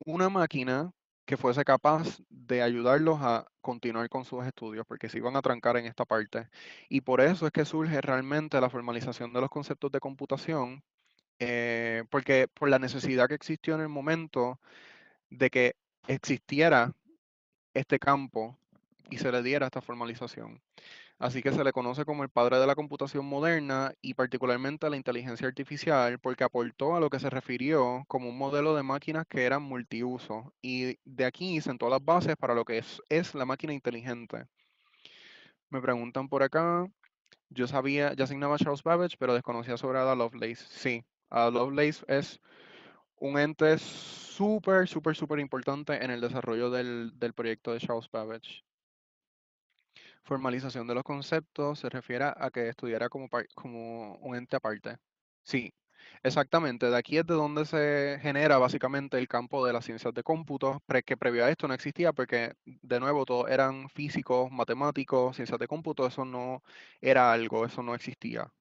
una máquina que fuese capaz de ayudarlos a continuar con sus estudios, porque se iban a trancar en esta parte. Y por eso es que surge realmente la formalización de los conceptos de computación, porque por la necesidad que existió en el momento de que existiera este campo y se le diera esta formalización. Así que se le conoce como el padre de la computación moderna y particularmente a la inteligencia artificial porque aportó a lo que se refirió como un modelo de máquinas que eran multiuso y de aquí sentó las bases para lo que es la máquina inteligente. Me preguntan por acá, yo sabía, ya asignaba a Charles Babbage, pero desconocía sobre Ada Lovelace. Sí, Ada Lovelace es un ente súper, súper, súper importante en el desarrollo del proyecto de Charles Babbage. Formalización de los conceptos se refiere a que estudiara como un ente aparte. Sí, exactamente. De aquí es de donde se genera básicamente el campo de las ciencias de cómputo, que previo a esto no existía porque, de nuevo, todos eran físicos, matemáticos, ciencias de cómputo, eso no era algo, eso no existía.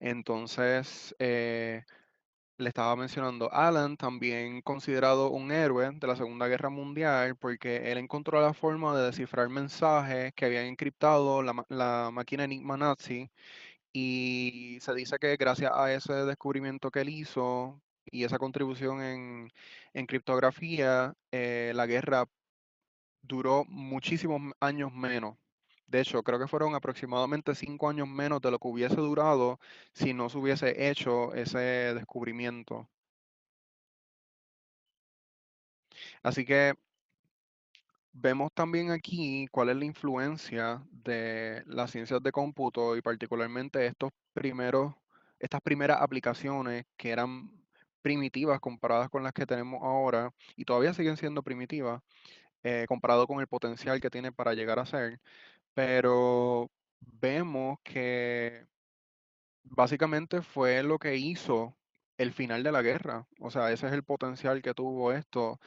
Entonces, le estaba mencionando, Alan, también considerado un héroe de la Segunda Guerra Mundial, porque él encontró la forma de descifrar mensajes que habían encriptado la máquina Enigma nazi, y se dice que gracias a ese descubrimiento que él hizo y esa contribución en criptografía, la guerra duró muchísimos años menos. De hecho, creo que fueron aproximadamente 5 años menos de lo que hubiese durado si no se hubiese hecho ese descubrimiento. Así que vemos también aquí cuál es la influencia de las ciencias de cómputo y particularmente estas primeras aplicaciones que eran primitivas comparadas con las que tenemos ahora y todavía siguen siendo primitivas comparado con el potencial que tiene para llegar a ser. Pero vemos que básicamente fue lo que hizo el final de la guerra. O sea, ese es el potencial que tuvo esto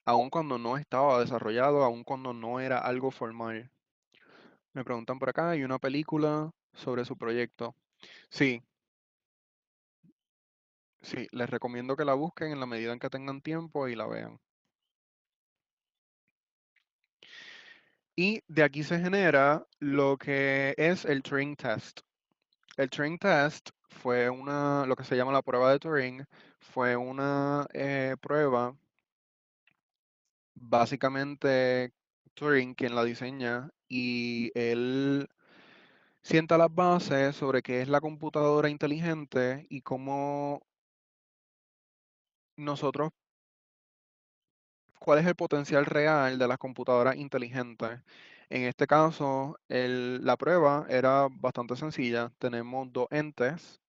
aun cuando no estaba desarrollado, aun cuando no era algo formal. Me preguntan por acá, hay una película sobre su proyecto. Sí, sí, les recomiendo que la busquen en la medida en que tengan tiempo y la vean. Y de aquí se genera lo que es el Turing Test. El Turing Test fue lo que se llama la prueba de Turing, fue una prueba, básicamente Turing quien la diseña y él sienta las bases sobre qué es la computadora inteligente y cómo nosotros, cuál es el potencial real de las computadoras inteligentes. En este caso, la prueba era bastante sencilla. Tenemos dos entes,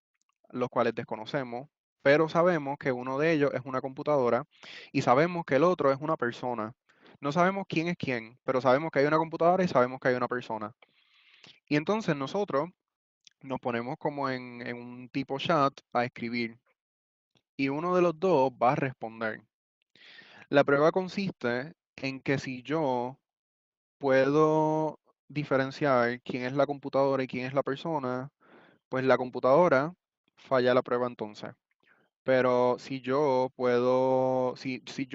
los cuales desconocemos, pero sabemos que uno de ellos es una computadora y sabemos que el otro es una persona. No sabemos quién es quién, pero sabemos que hay una computadora y sabemos que hay una persona. Y entonces nosotros nos ponemos como en un tipo chat a escribir y uno de los dos va a responder. La prueba consiste en que si yo puedo diferenciar quién es la computadora y quién es la persona, pues la computadora falla la prueba entonces. Pero si yo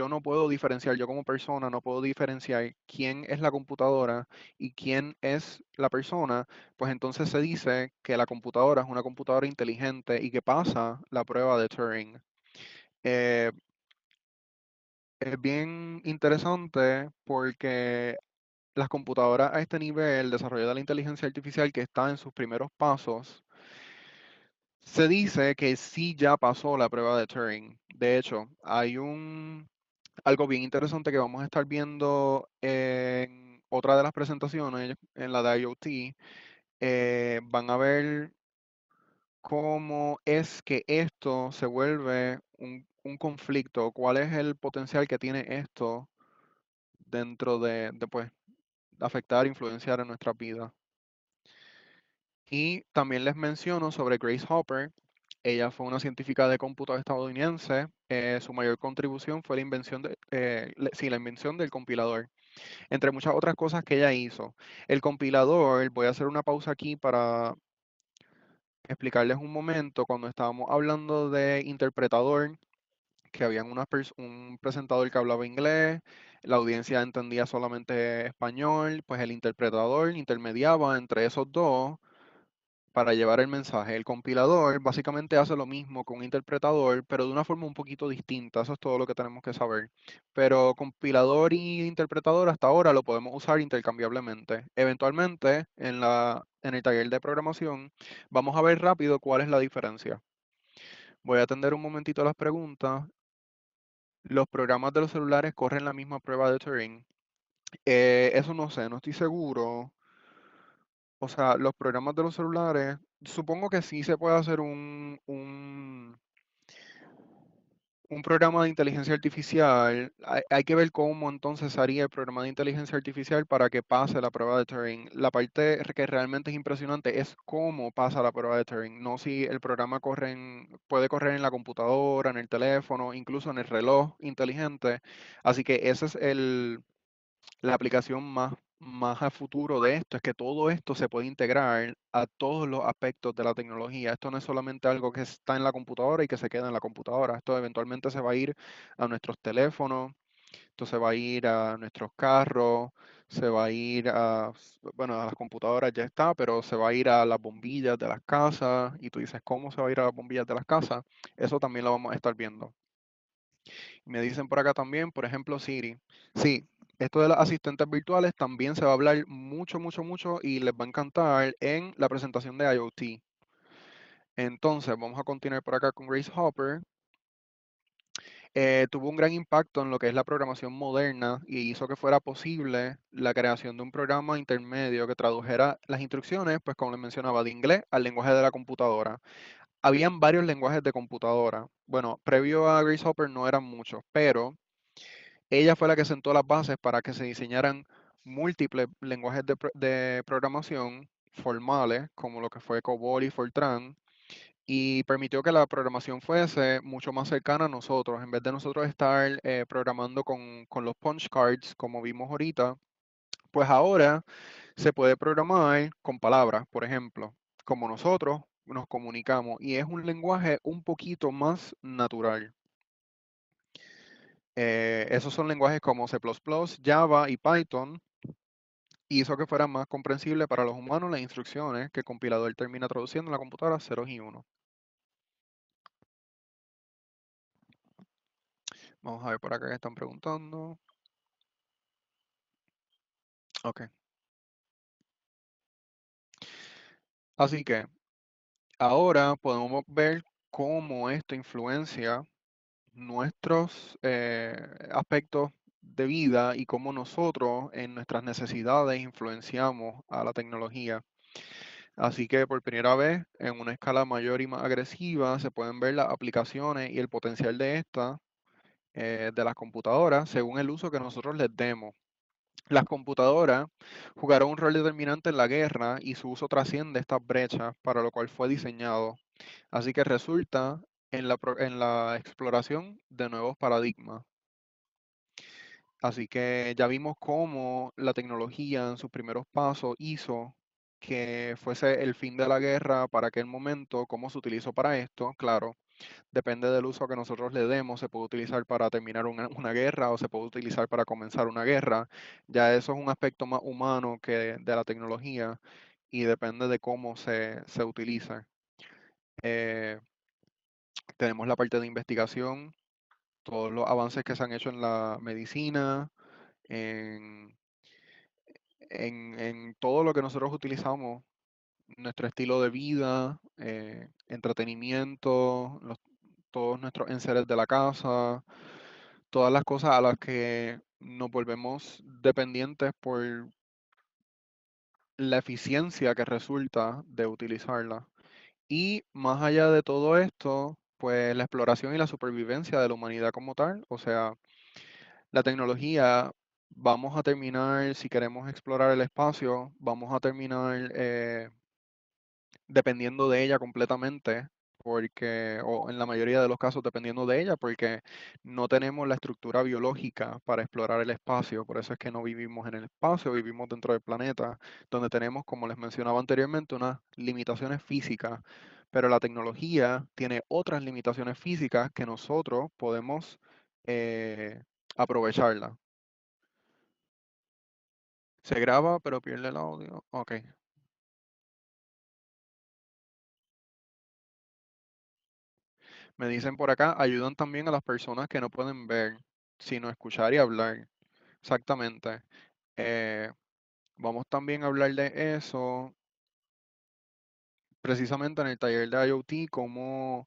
no puedo diferenciar, yo como persona no puedo diferenciar quién es la computadora y quién es la persona, pues entonces se dice que la computadora es una computadora inteligente y que pasa la prueba de Turing. Eh, es bien interesante porque las computadoras a este nivel, el desarrollo de la inteligencia artificial que está en sus primeros pasos, se dice que sí ya pasó la prueba de Turing. De hecho, hay algo bien interesante que vamos a estar viendo en otra de las presentaciones, en la de IoT. Van a ver cómo es que esto se vuelve un conflicto, cuál es el potencial que tiene esto dentro de, pues, afectar, influenciar en nuestra vida. Y también les menciono sobre Grace Hopper. Ella fue una científica de cómputo estadounidense. Su mayor contribución fue la invención la invención del compilador, entre muchas otras cosas que ella hizo. El compilador, voy a hacer una pausa aquí para explicarles un momento, cuando estábamos hablando de interpretador, que habían un presentador que hablaba inglés, la audiencia entendía solamente español, pues el interpretador intermediaba entre esos dos para llevar el mensaje. El compilador básicamente hace lo mismo con un interpretador, pero de una forma un poquito distinta. Eso es todo lo que tenemos que saber. Pero compilador y interpretador hasta ahora lo podemos usar intercambiablemente. Eventualmente, en el taller de programación, vamos a ver rápido cuál es la diferencia. Voy a atender un momentito las preguntas. Los programas de los celulares corren la misma prueba de Turing. Eso no sé, no estoy seguro. O sea, los programas de los celulares, supongo que sí se puede hacer un programa de inteligencia artificial. Hay que ver cómo entonces haría el programa de inteligencia artificial para que pase la prueba de Turing. La parte que realmente es impresionante es cómo pasa la prueba de Turing, no si el programa puede correr en la computadora, en el teléfono, incluso en el reloj inteligente. Así que ese es la aplicación más a futuro de esto, es que todo esto se puede integrar a todos los aspectos de la tecnología. Esto no es solamente algo que está en la computadora y que se queda en la computadora. Esto eventualmente se va a ir a nuestros teléfonos, esto se va a ir a nuestros carros, se va a ir bueno, a las computadoras ya está, pero se va a ir a las bombillas de las casas. Y tú dices, ¿cómo se va a ir a las bombillas de las casas? Eso también lo vamos a estar viendo. Me dicen por acá también, por ejemplo, Siri. Sí, esto de los asistentes virtuales también se va a hablar mucho, mucho, mucho y les va a encantar en la presentación de IoT. Entonces, vamos a continuar por acá con Grace Hopper. Tuvo un gran impacto en lo que es la programación moderna y hizo que fuera posible la creación de un programa intermedio que tradujera las instrucciones, pues como les mencionaba, de inglés al lenguaje de la computadora. Habían varios lenguajes de computadora. Bueno, previo a Grace Hopper no eran muchos, pero ella fue la que sentó las bases para que se diseñaran múltiples lenguajes de programación formales, como lo que fue COBOL y Fortran, y permitió que la programación fuese mucho más cercana a nosotros. En vez de nosotros estar programando con los punch cards, como vimos ahorita, pues ahora se puede programar con palabras, por ejemplo, como nosotros nos comunicamos, y es un lenguaje un poquito más natural. Esos son lenguajes como C++, Java y Python. Hizo que fuera más comprensible para los humanos las instrucciones que el compilador termina traduciendo en la computadora ceros y unos. Vamos a ver por acá que están preguntando. Ok. Así que ahora podemos ver cómo esto influencia nuestros aspectos de vida y cómo nosotros en nuestras necesidades influenciamos a la tecnología. Así que por primera vez, en una escala mayor y más agresiva, se pueden ver las aplicaciones y el potencial de estas de las computadoras según el uso que nosotros les demos. Las computadoras jugaron un rol determinante en la guerra y su uso trasciende estas brechas para lo cual fue diseñado. Así que resulta en la exploración de nuevos paradigmas. Así que ya vimos cómo la tecnología en sus primeros pasos hizo que fuese el fin de la guerra para aquel momento, cómo se utilizó para esto, claro, depende del uso que nosotros le demos, se puede utilizar para terminar una guerra o se puede utilizar para comenzar una guerra. Ya eso es un aspecto más humano que de la tecnología y depende de cómo se utiliza. Eh, tenemos la parte de investigación, todos los avances que se han hecho en la medicina, en, en todo lo que nosotros utilizamos, nuestro estilo de vida, entretenimiento, todos nuestros enseres de la casa, todas las cosas a las que nos volvemos dependientes por la eficiencia que resulta de utilizarla. Y más allá de todo esto, pues la exploración y la supervivencia de la humanidad como tal. O sea, la tecnología, vamos a terminar, si queremos explorar el espacio, vamos a terminar dependiendo de ella completamente, porque, o en la mayoría de los casos dependiendo de ella, porque no tenemos la estructura biológica para explorar el espacio. Por eso es que no vivimos en el espacio, vivimos dentro del planeta, donde tenemos, como les mencionaba anteriormente, unas limitaciones físicas. Pero la tecnología tiene otras limitaciones físicas que nosotros podemos eh, aprovecharla. Se graba, pero pierde el audio. Ok. Me dicen por acá, ayudan también a las personas que no pueden ver, sino escuchar y hablar. Exactamente. Eh, Vamos también a hablar de eso precisamente en el taller de IoT, cómo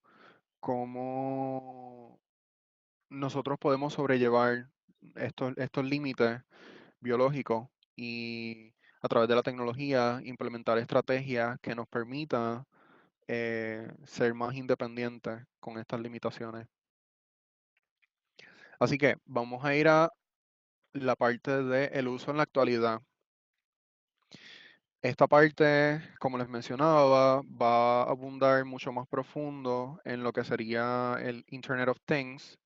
nosotros podemos sobrellevar estos límites biológicos y a través de la tecnología implementar estrategias que nos permitan ser más independientes con estas limitaciones. Así que vamos a ir a la parte del uso en la actualidad. Esta parte, como les mencionaba, va a abundar mucho más profundo en lo que sería el Internet of Things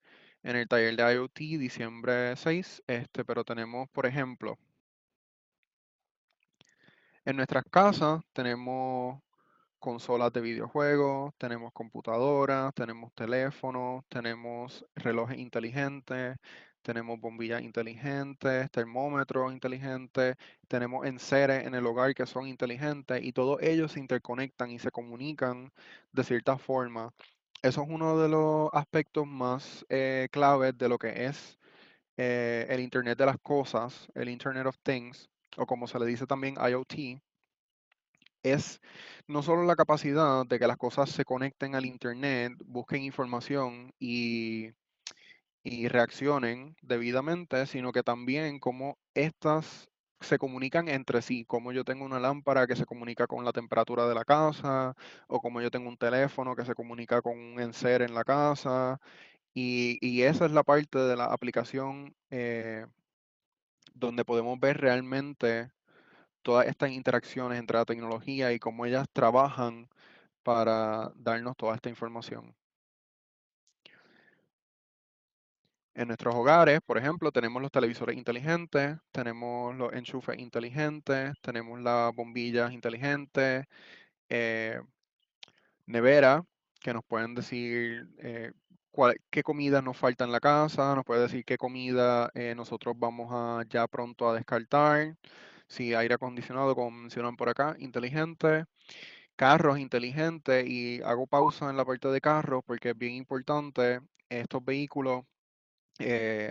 en el taller de IoT diciembre 6. Pero tenemos, por ejemplo, en nuestras casas tenemos consolas de videojuegos, tenemos computadoras, tenemos teléfonos, tenemos relojes inteligentes, tenemos bombillas inteligentes, termómetros inteligentes, tenemos enseres en el hogar que son inteligentes y todos ellos se interconectan y se comunican de cierta forma. Eso es uno de los aspectos más claves de lo que es el Internet de las cosas, el Internet of Things, o como se le dice también IoT, es no solo la capacidad de que las cosas se conecten al Internet, busquen información y reaccionen debidamente, sino que también cómo estas se comunican entre sí, como yo tengo una lámpara que se comunica con la temperatura de la casa, o como yo tengo un teléfono que se comunica con un enser en la casa, y esa es la parte de la aplicación donde podemos ver realmente todas estas interacciones entre la tecnología y cómo ellas trabajan para darnos toda esta información. En nuestros hogares, por ejemplo, tenemos los televisores inteligentes, tenemos los enchufes inteligentes, tenemos las bombillas inteligentes, eh, nevera, que nos pueden decir qué comida nos falta en la casa, nos puede decir qué comida nosotros vamos a ya pronto a descartar, si aire acondicionado, como mencionan por acá, inteligente, carros inteligentes, y hago pausa en la parte de carros porque es bien importante estos vehículos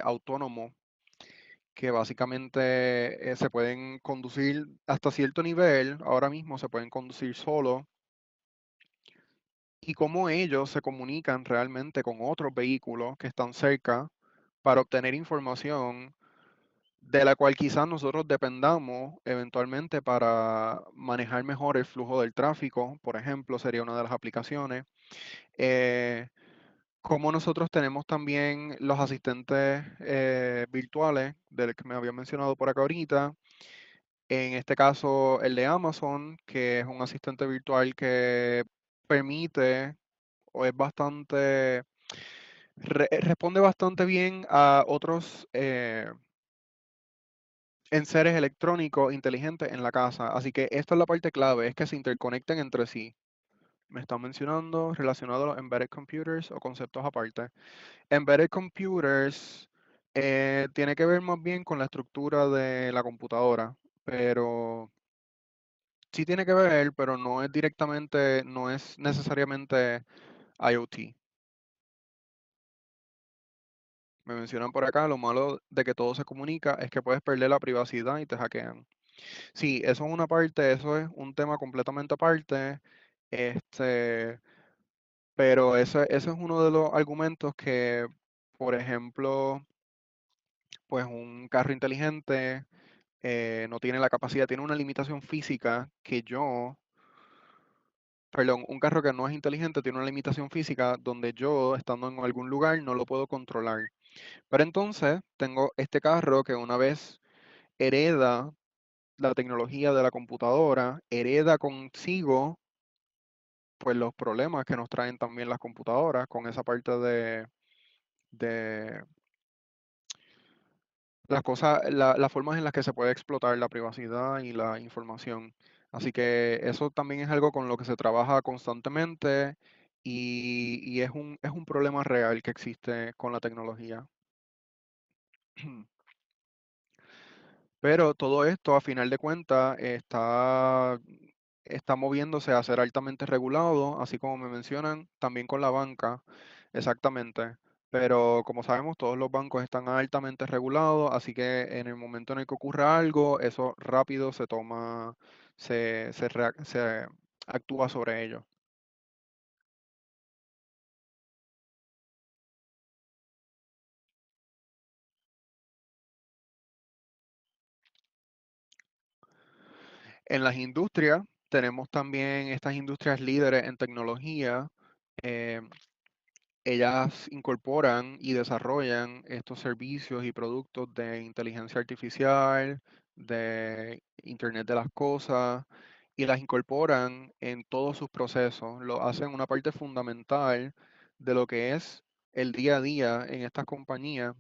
autónomos que básicamente se pueden conducir hasta cierto nivel, ahora mismo se pueden conducir solos, y cómo ellos se comunican realmente con otros vehículos que están cerca para obtener información de la cual quizás nosotros dependamos eventualmente para manejar mejor el flujo del tráfico, por ejemplo, sería una de las aplicaciones. Eh, Como nosotros tenemos también los asistentes virtuales, del que me había mencionado por acá ahorita. En este caso, el de Amazon, que es un asistente virtual que permite o es bastante, responde bastante bien a otros enseres electrónicos inteligentes en la casa. Así que esta es la parte clave, es que se interconecten entre sí. Me están mencionando relacionado a los embedded computers o conceptos aparte. Embedded computers tiene que ver más bien con la estructura de la computadora, pero sí tiene que ver, pero no es directamente, no es necesariamente IoT. Me mencionan por acá, lo malo de que todo se comunica es que puedes perder la privacidad y te hackean. Sí, eso es una parte, eso es un tema completamente aparte, este, pero ese es uno de los argumentos que, por ejemplo, pues un carro inteligente no tiene la capacidad, tiene una limitación física que yo perdón, un carro que no es inteligente tiene una limitación física donde yo, estando en algún lugar, no lo puedo controlar. Pero entonces tengo este carro que una vez hereda la tecnología de la computadora, hereda consigo pues los problemas que nos traen también las computadoras con esa parte de las cosas, las formas en las que se puede explotar la privacidad y la información. Así que eso también es algo con lo que se trabaja constantemente y es un problema real que existe con la tecnología. Pero todo esto, a final de cuentas, está moviéndose a ser altamente regulado, así como me mencionan, también con la banca, exactamente. Pero como sabemos, todos los bancos están altamente regulados, así que en el momento en el que ocurra algo, eso rápido se toma, se actúa sobre ello. En las industrias, tenemos también estas industrias líderes en tecnología. eh, Ellas incorporan y desarrollan estos servicios y productos de inteligencia artificial, de Internet de las cosas, y las incorporan en todos sus procesos. Lo hacen una parte fundamental de lo que es el día a día en estas compañías,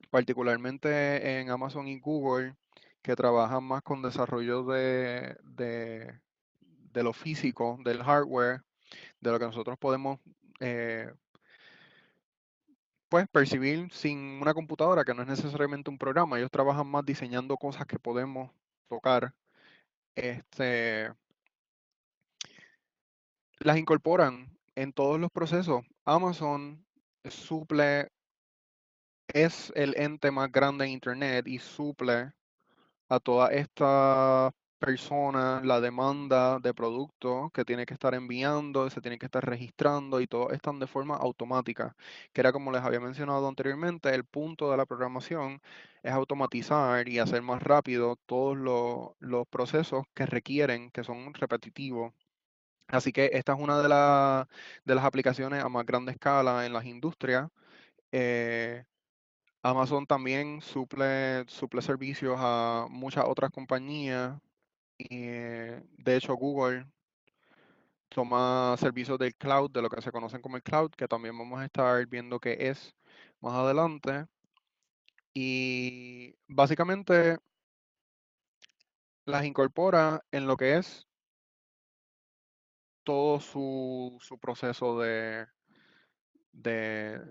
particularmente en Amazon y Google, que trabajan más con desarrollo de lo físico, del hardware, de lo que nosotros podemos eh, pues percibir sin una computadora, que no es necesariamente un programa. Ellos trabajan más diseñando cosas que podemos tocar. Este, las incorporan en todos los procesos. Amazon suple, es el ente más grande en Internet y suple a todas estas personas la demanda de productos que tiene que estar enviando, se tiene que estar registrando y todo están de forma automática, que era como les había mencionado anteriormente, el punto de la programación es automatizar y hacer más rápido todos los procesos que requieren, que son repetitivos. Así que esta es una de las aplicaciones a más grande escala en las industrias. Eh, Amazon también suple servicios a muchas otras compañías. Y, de hecho, Google toma servicios del cloud, de lo que se conocen como el cloud, que también vamos a estar viendo qué es más adelante. Y básicamente las incorpora en lo que es todo su proceso de, de,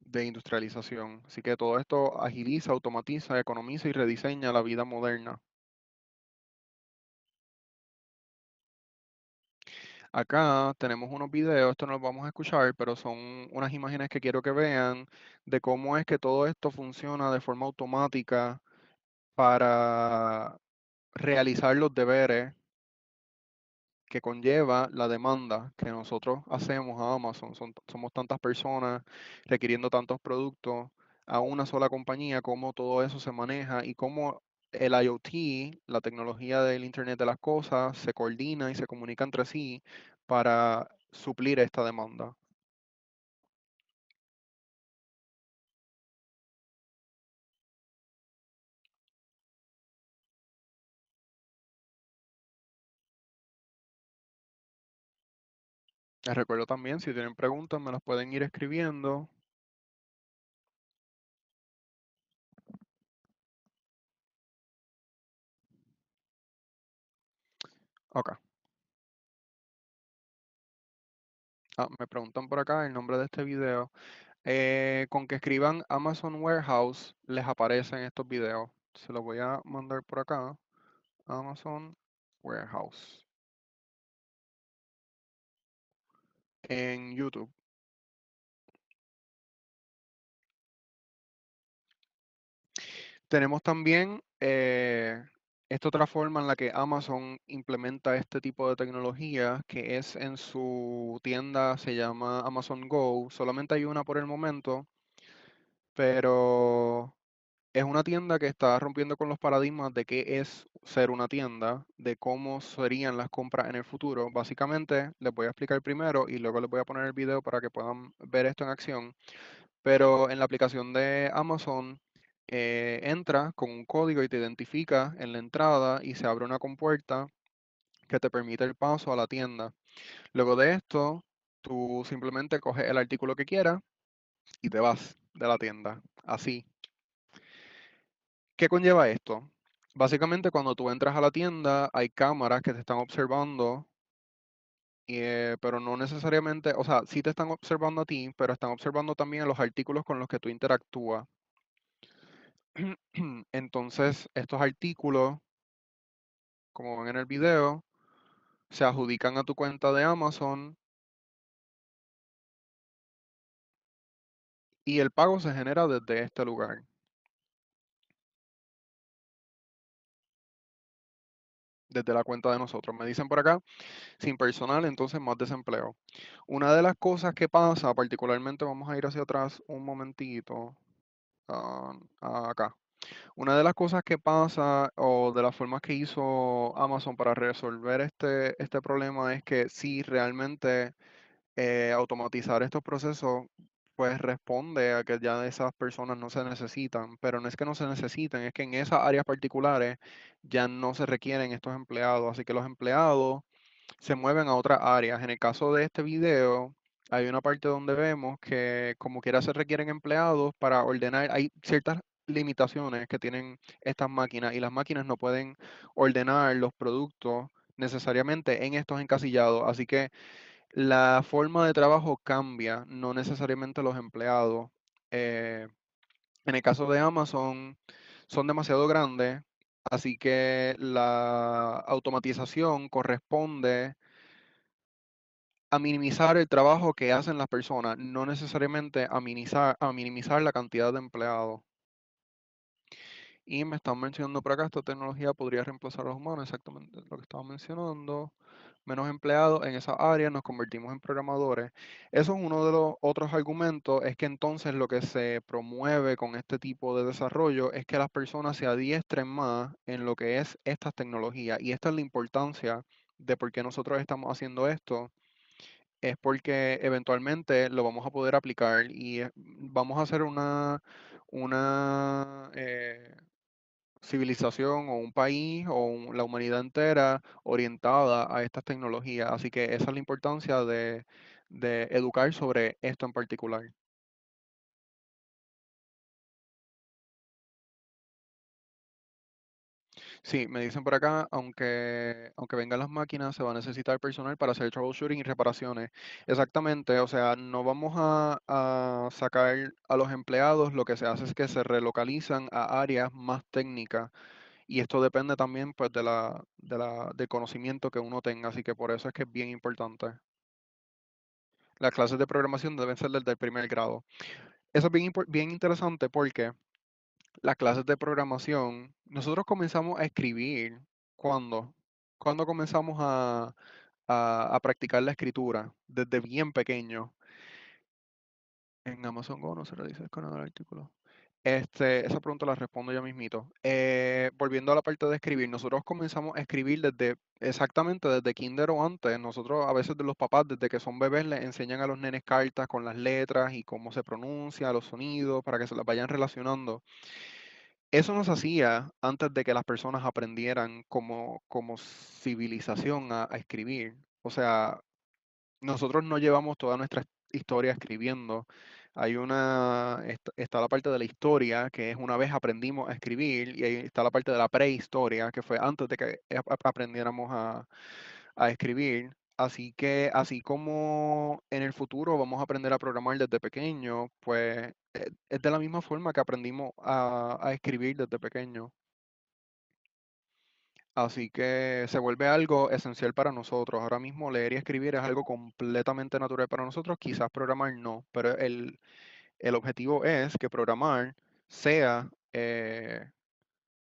de industrialización. Así que todo esto agiliza, automatiza, economiza y rediseña la vida moderna. Acá tenemos unos videos, esto no los vamos a escuchar, pero son unas imágenes que quiero que vean de cómo es que todo esto funciona de forma automática para realizar los deberes que conlleva la demanda que nosotros hacemos a Amazon. Somos tantas personas requiriendo tantos productos a una sola compañía, cómo todo eso se maneja y cómo el IoT, la tecnología del Internet de las cosas, se coordina y se comunica entre sí para suplir esta demanda. Les recuerdo también, si tienen preguntas, me las pueden ir escribiendo. Ok. Me preguntan por acá el nombre de este video. Con que escriban Amazon Warehouse, les aparecen estos videos. Se los voy a mandar por acá. Amazon Warehouse en YouTube. Tenemos también esta otra forma en la que Amazon implementa este tipo de tecnología, que es en su tienda, se llama Amazon Go. Solamente hay una por el momento, pero Es una tienda que está rompiendo con los paradigmas de qué es ser una tienda, de cómo serían las compras en el futuro. Básicamente, les voy a explicar primero y luego les voy a poner el video para que puedan ver esto en acción. Pero en la aplicación de Amazon, entra con un código y te identifica en la entrada y se abre una compuerta que te permite el paso a la tienda. Luego de esto, tú simplemente coges el artículo que quieras y te vas de la tienda. Así. ¿Qué conlleva esto? Básicamente, cuando tú entras a la tienda, hay cámaras que te están observando, pero no necesariamente, o sea, sí te están observando a ti, pero están observando también a los artículos con los que tú interactúas. Entonces, estos artículos, como ven en el video, se adjudican a tu cuenta de Amazon y el pago se genera desde este lugar, desde la cuenta de nosotros. Me dicen por acá, sin personal, entonces más desempleo. Una de las cosas que pasa, particularmente, vamos a ir hacia atrás un momentito, acá. Una de las cosas que pasa o de las formas que hizo Amazon para resolver este problema es que si realmente automatizar estos procesos, pues responde a que ya esas personas no se necesitan, pero no es que no se necesiten, es que en esas áreas particulares ya no se requieren estos empleados, así que los empleados se mueven a otras áreas. En el caso de este video, hay una parte donde vemos que como quiera se requieren empleados para ordenar, hay ciertas limitaciones que tienen estas máquinas y las máquinas no pueden ordenar los productos necesariamente en estos encasillados, así que la forma de trabajo cambia, no necesariamente los empleados. Eh, en el caso de Amazon, son demasiado grandes, así que la automatización corresponde a minimizar el trabajo que hacen las personas, no necesariamente a minimizar la cantidad de empleados. Y me están mencionando por acá, esta tecnología podría reemplazar a los humanos, exactamente lo que estaba mencionando. Menos empleados en esa área, nos convertimos en programadores. Eso es uno de los otros argumentos, es que entonces lo que se promueve con este tipo de desarrollo es que las personas se adiestren más en lo que es estas tecnologías. Y esta es la importancia de por qué nosotros estamos haciendo esto, es porque eventualmente lo vamos a poder aplicar y vamos a hacer una civilización o un país o la humanidad entera orientada a estas tecnologías. Así que esa es la importancia de educar sobre esto en particular. Sí, me dicen por acá, aunque vengan las máquinas, se va a necesitar personal para hacer troubleshooting y reparaciones. Exactamente, o sea, no vamos a sacar a los empleados, lo que se hace es que se relocalizan a áreas más técnicas. Y esto depende también pues del conocimiento que uno tenga, así que por eso es que es bien importante. Las clases de programación deben ser desde el primer grado. Eso es bien interesante porque las clases de programación, nosotros comenzamos a escribir, ¿cuándo? ¿Cuándo comenzamos a practicar la escritura? Desde bien pequeño. En Amazon Go no se realiza el canal del artículo. Esa pregunta la respondo yo mismito. Volviendo a la parte de escribir, nosotros comenzamos a escribir exactamente desde kinder o antes. Nosotros a veces de los papás, desde que son bebés, les enseñan a los nenes cartas con las letras y cómo se pronuncia, los sonidos, para que se las vayan relacionando. Eso nos hacía antes de que las personas aprendieran como civilización a escribir. O sea, nosotros no llevamos toda nuestra historia escribiendo. Está la parte de la historia, que es una vez aprendimos a escribir, y ahí está la parte de la prehistoria, que fue antes de que aprendiéramos a escribir. Así que, así como en el futuro vamos a aprender a programar desde pequeño, pues es de la misma forma que aprendimos a escribir desde pequeño. Así que se vuelve algo esencial para nosotros. Ahora mismo leer y escribir es algo completamente natural para nosotros, quizás programar no, pero el objetivo es que programar sea,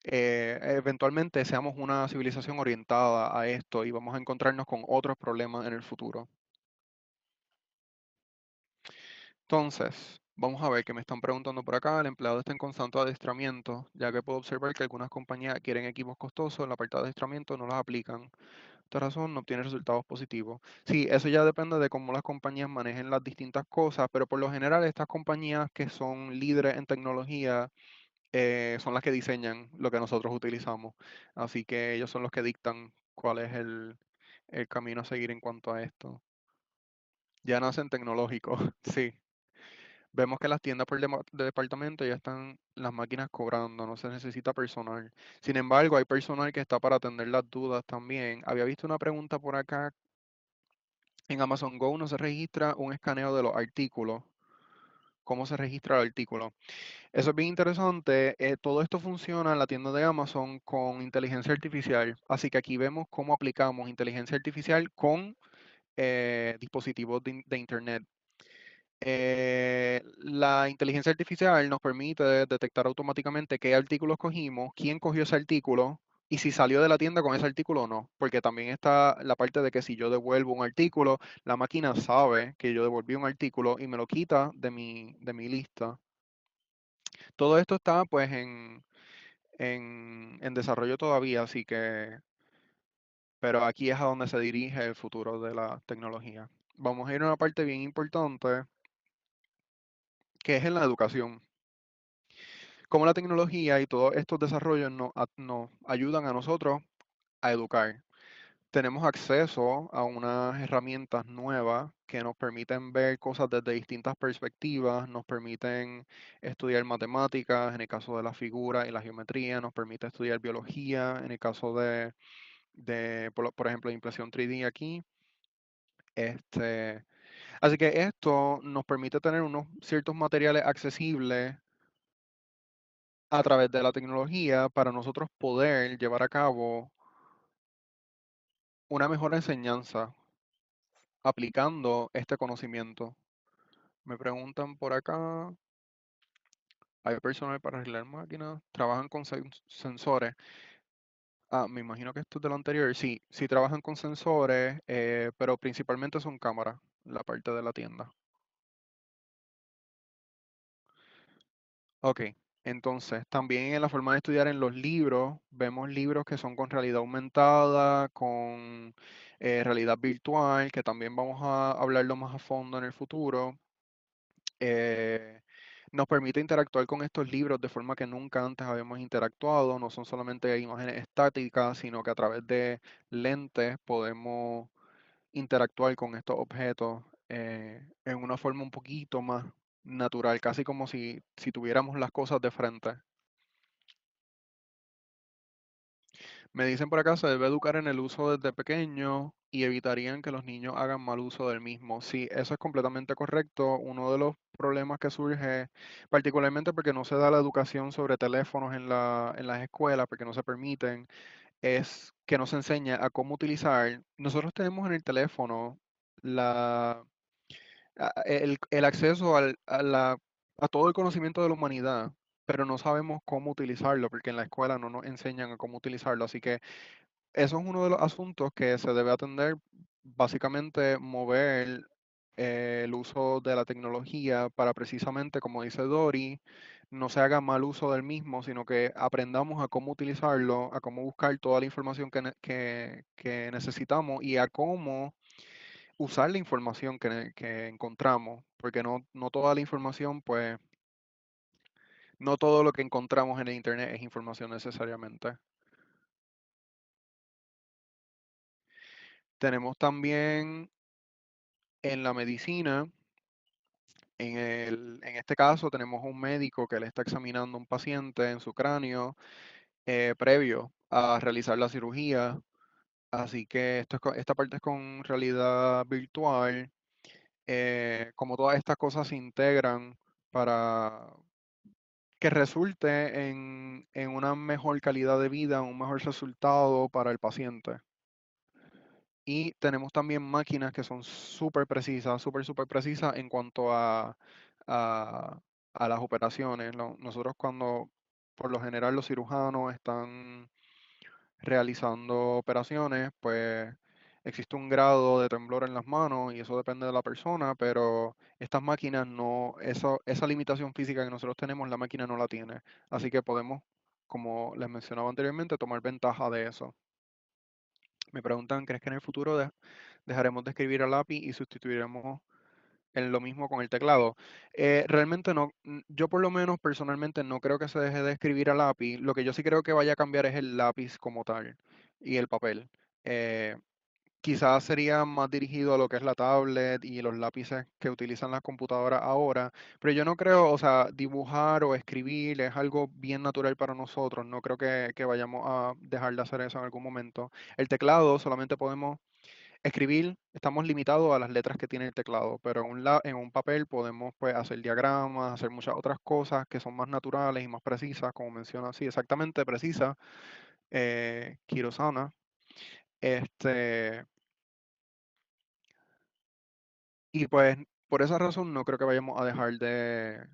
eventualmente seamos una civilización orientada a esto y vamos a encontrarnos con otros problemas en el futuro. Entonces, Vamos a ver que me están preguntando por acá, el empleado está en constante adiestramiento, ya que puedo observar que algunas compañías quieren equipos costosos, en la parte de adiestramiento no los aplican. Esta razón no obtiene resultados positivos. Sí, eso ya depende de cómo las compañías manejen las distintas cosas, pero por lo general estas compañías que son líderes en tecnología son las que diseñan lo que nosotros utilizamos. Así que ellos son los que dictan cuál es el camino a seguir en cuanto a esto. Ya nacen tecnológicos, sí. Vemos que las tiendas por de departamento ya están las máquinas cobrando, no se necesita personal. Sin embargo, hay personal que está para atender las dudas también. Había visto una pregunta por acá. En Amazon Go no se registra un escaneo de los artículos. ¿Cómo se registra el artículo? Eso es bien interesante. Todo esto funciona en la tienda de Amazon con inteligencia artificial. Así que aquí vemos cómo aplicamos inteligencia artificial con dispositivos de Internet. La inteligencia artificial nos permite detectar automáticamente qué artículos cogimos, quién cogió ese artículo y si salió de la tienda con ese artículo o no. Porque también está la parte de que si yo devuelvo un artículo, la máquina sabe que yo devolví un artículo y me lo quita de mi lista. Todo esto está pues en desarrollo todavía, así que, pero aquí es a donde se dirige el futuro de la tecnología. Vamos a ir a una parte bien importante, que es en la educación. Cómo la tecnología y todos estos desarrollos nos ayudan a nosotros a educar. Tenemos acceso a unas herramientas nuevas que nos permiten ver cosas desde distintas perspectivas, nos permiten estudiar matemáticas, en el caso de la figura y la geometría, nos permite estudiar biología, en el caso por ejemplo, impresión 3D aquí. Este, así que esto nos permite tener unos ciertos materiales accesibles a través de la tecnología para nosotros poder llevar a cabo una mejor enseñanza aplicando este conocimiento. Me preguntan por acá, ¿hay personal para arreglar máquinas? ¿Trabajan con sensores? Ah, me imagino que esto es de lo anterior. Sí, sí trabajan con sensores, pero principalmente son cámaras, la parte de la tienda. Ok, entonces también en la forma de estudiar en los libros, vemos libros que son con realidad aumentada, con realidad virtual, que también vamos a hablarlo más a fondo en el futuro. eh, Nos permite interactuar con estos libros de forma que nunca antes habíamos interactuado. No son solamente imágenes estáticas, sino que a través de lentes podemos interactuar con estos objetos en una forma un poquito más natural, casi como si tuviéramos las cosas de frente. Me dicen por acá, se debe educar en el uso desde pequeño y evitarían que los niños hagan mal uso del mismo. Sí, eso es completamente correcto. Uno de los problemas que surge, particularmente porque no se da la educación sobre teléfonos en las escuelas, porque no se permiten, es que no se enseña a cómo utilizar. Nosotros tenemos en el teléfono la, el acceso a todo el conocimiento de la humanidad, pero no sabemos cómo utilizarlo, porque en la escuela no nos enseñan a cómo utilizarlo. Así que eso es uno de los asuntos que se debe atender, básicamente mover el uso de la tecnología para precisamente, como dice Dori, no se haga mal uso del mismo, sino que aprendamos a cómo utilizarlo, a cómo buscar toda la información que necesitamos y a cómo usar la información que encontramos, porque no toda la información, pues, no todo lo que encontramos en el Internet es información necesariamente. Tenemos también en la medicina. En este caso tenemos un médico que le está examinando a un paciente en su cráneo previo a realizar la cirugía. Así que esta parte es con realidad virtual. Como todas estas cosas se integran para que resulte en una mejor calidad de vida, un mejor resultado para el paciente. Y tenemos también máquinas que son súper precisas, súper precisas en cuanto a, a las operaciones. Nosotros cuando, por lo general, los cirujanos están realizando operaciones, pues existe un grado de temblor en las manos y eso depende de la persona, pero estas máquinas no, esa limitación física que nosotros tenemos, la máquina no la tiene. Así que podemos, como les mencionaba anteriormente, tomar ventaja de eso. Me preguntan, ¿crees que en el futuro dejaremos de escribir a lápiz y sustituiremos en lo mismo con el teclado? Realmente no, yo por lo menos personalmente no creo que se deje de escribir a lápiz. Lo que yo sí creo que vaya a cambiar es el lápiz como tal y el papel. Eh, Quizás sería más dirigido a lo que es la tablet y los lápices que utilizan las computadoras ahora, pero yo no creo, o sea, dibujar o escribir es algo bien natural para nosotros, no creo que vayamos a dejar de hacer eso en algún momento. El teclado solamente podemos escribir, estamos limitados a las letras que tiene el teclado, pero en un papel podemos pues hacer diagramas, hacer muchas otras cosas que son más naturales y más precisas, como menciona así, exactamente precisa, Kirosana. Este, y pues por esa razón no creo que vayamos a dejar de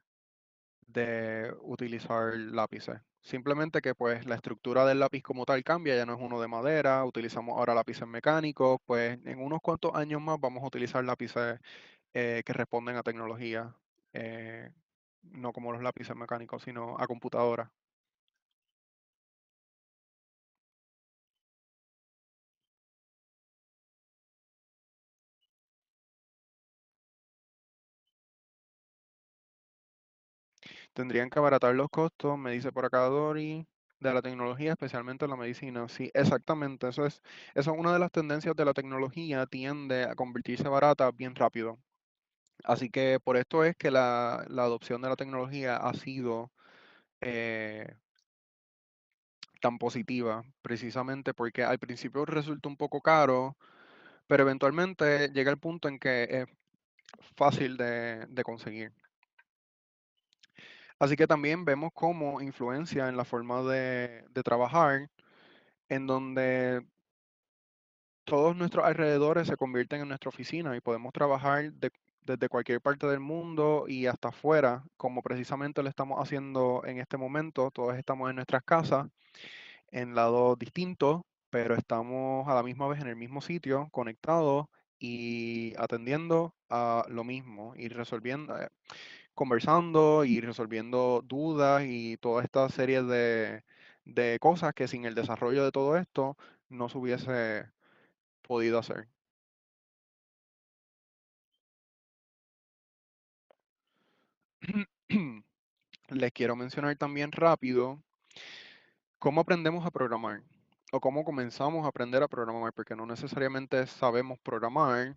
utilizar lápices. Simplemente que pues la estructura del lápiz como tal cambia, ya no es uno de madera, utilizamos ahora lápices mecánicos, pues en unos cuantos años más vamos a utilizar lápices que responden a tecnología, eh, no como los lápices mecánicos, sino a computadora. Tendrían que abaratar los costos, me dice por acá Dori, de la tecnología, especialmente la medicina. Sí, exactamente, eso es una de las tendencias de la tecnología, tiende a convertirse barata bien rápido. Así que por esto es que la adopción de la tecnología ha sido eh, tan positiva, precisamente porque al principio resulta un poco caro, pero eventualmente llega el punto en que es fácil de conseguir. Así que también vemos cómo influencia en la forma de trabajar, en donde todos nuestros alrededores se convierten en nuestra oficina y podemos trabajar desde cualquier parte del mundo y hasta afuera, como precisamente lo estamos haciendo en este momento. Todos estamos en nuestras casas, en lados distintos, pero estamos a la misma vez en el mismo sitio, conectados y atendiendo a lo mismo y resolviendo, conversando y resolviendo dudas y toda esta serie de cosas que sin el desarrollo de todo esto no se hubiese podido hacer. Les quiero mencionar también rápido cómo aprendemos a programar o cómo comenzamos a aprender a programar, porque no necesariamente sabemos programar,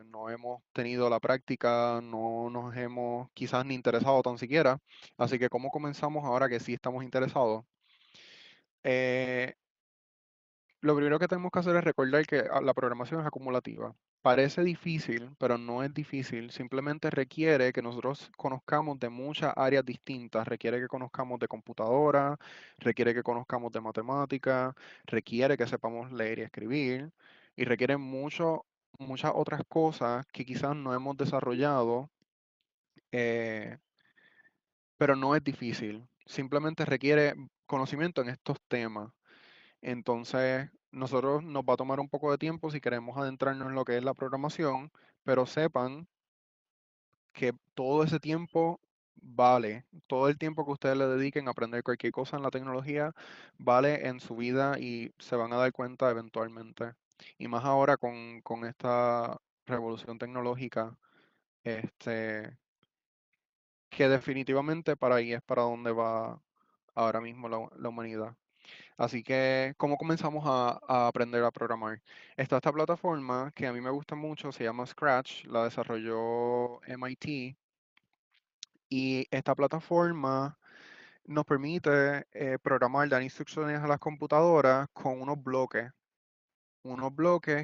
no hemos tenido la práctica, no nos hemos quizás ni interesado tan siquiera, así que cómo comenzamos ahora que sí estamos interesados. Eh, Lo primero que tenemos que hacer es recordar que la programación es acumulativa. Parece difícil, pero no es difícil. Simplemente requiere que nosotros conozcamos de muchas áreas distintas. Requiere que conozcamos de computadora, requiere que conozcamos de matemática, requiere que sepamos leer y escribir, y requiere muchas otras cosas que quizás no hemos desarrollado, eh, pero no es difícil. Simplemente requiere conocimiento en estos temas. Entonces, nosotros nos va a tomar un poco de tiempo si queremos adentrarnos en lo que es la programación, pero sepan que todo ese tiempo vale, todo el tiempo que ustedes le dediquen a aprender cualquier cosa en la tecnología vale en su vida y se van a dar cuenta eventualmente. Y más ahora con esta revolución tecnológica, este, que definitivamente para ahí es para donde va ahora mismo la humanidad. Así que, ¿cómo comenzamos a aprender a programar? Está esta plataforma que a mí me gusta mucho, se llama Scratch, la desarrolló MIT, y esta plataforma nos permite programar, dar instrucciones a las computadoras con unos bloques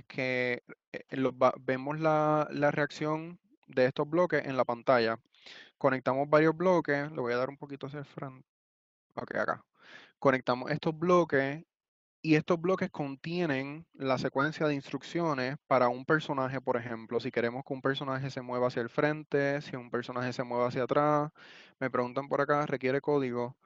que vemos la reacción de estos bloques en la pantalla. Conectamos varios bloques, le voy a dar un poquito hacia el frente, ok, acá. Conectamos estos bloques. Y estos bloques contienen la secuencia de instrucciones para un personaje, por ejemplo. Si queremos que un personaje se mueva hacia el frente, si un personaje se mueva hacia atrás. Me preguntan por acá, requiere código.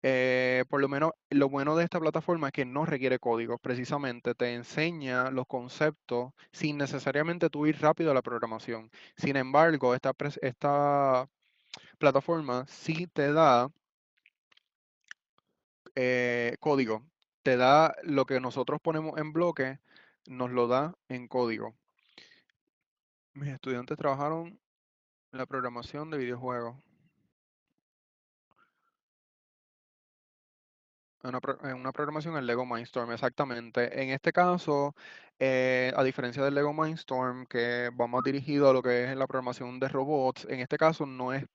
Por lo menos lo bueno de esta plataforma es que no requiere códigos, precisamente te enseña los conceptos sin necesariamente tú ir rápido a la programación. Sin embargo, esta plataforma sí te da código, te da lo que nosotros ponemos en bloque, nos lo da en código. Mis estudiantes trabajaron en la programación de videojuegos. En una programación en Lego Mindstorm, exactamente. En este caso, a diferencia del Lego Mindstorm, que va más dirigido a lo que es la programación de robots, en este caso no es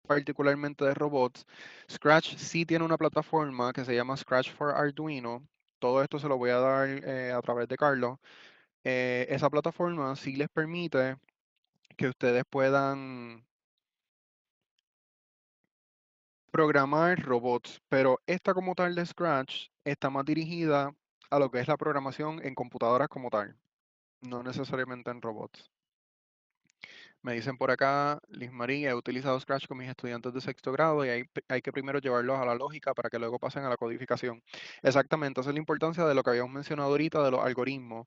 particularmente de robots. Scratch sí tiene una plataforma que se llama Scratch for Arduino. Todo esto se lo voy a dar a través de Carlos. Esa plataforma sí les permite que ustedes puedan programar robots, pero esta como tal de Scratch está más dirigida a lo que es la programación en computadoras como tal, no necesariamente en robots. Me dicen por acá, Liz María, he utilizado Scratch con mis estudiantes de sexto grado y hay que primero llevarlos a la lógica para que luego pasen a la codificación. Exactamente, esa es la importancia de lo que habíamos mencionado ahorita de los algoritmos.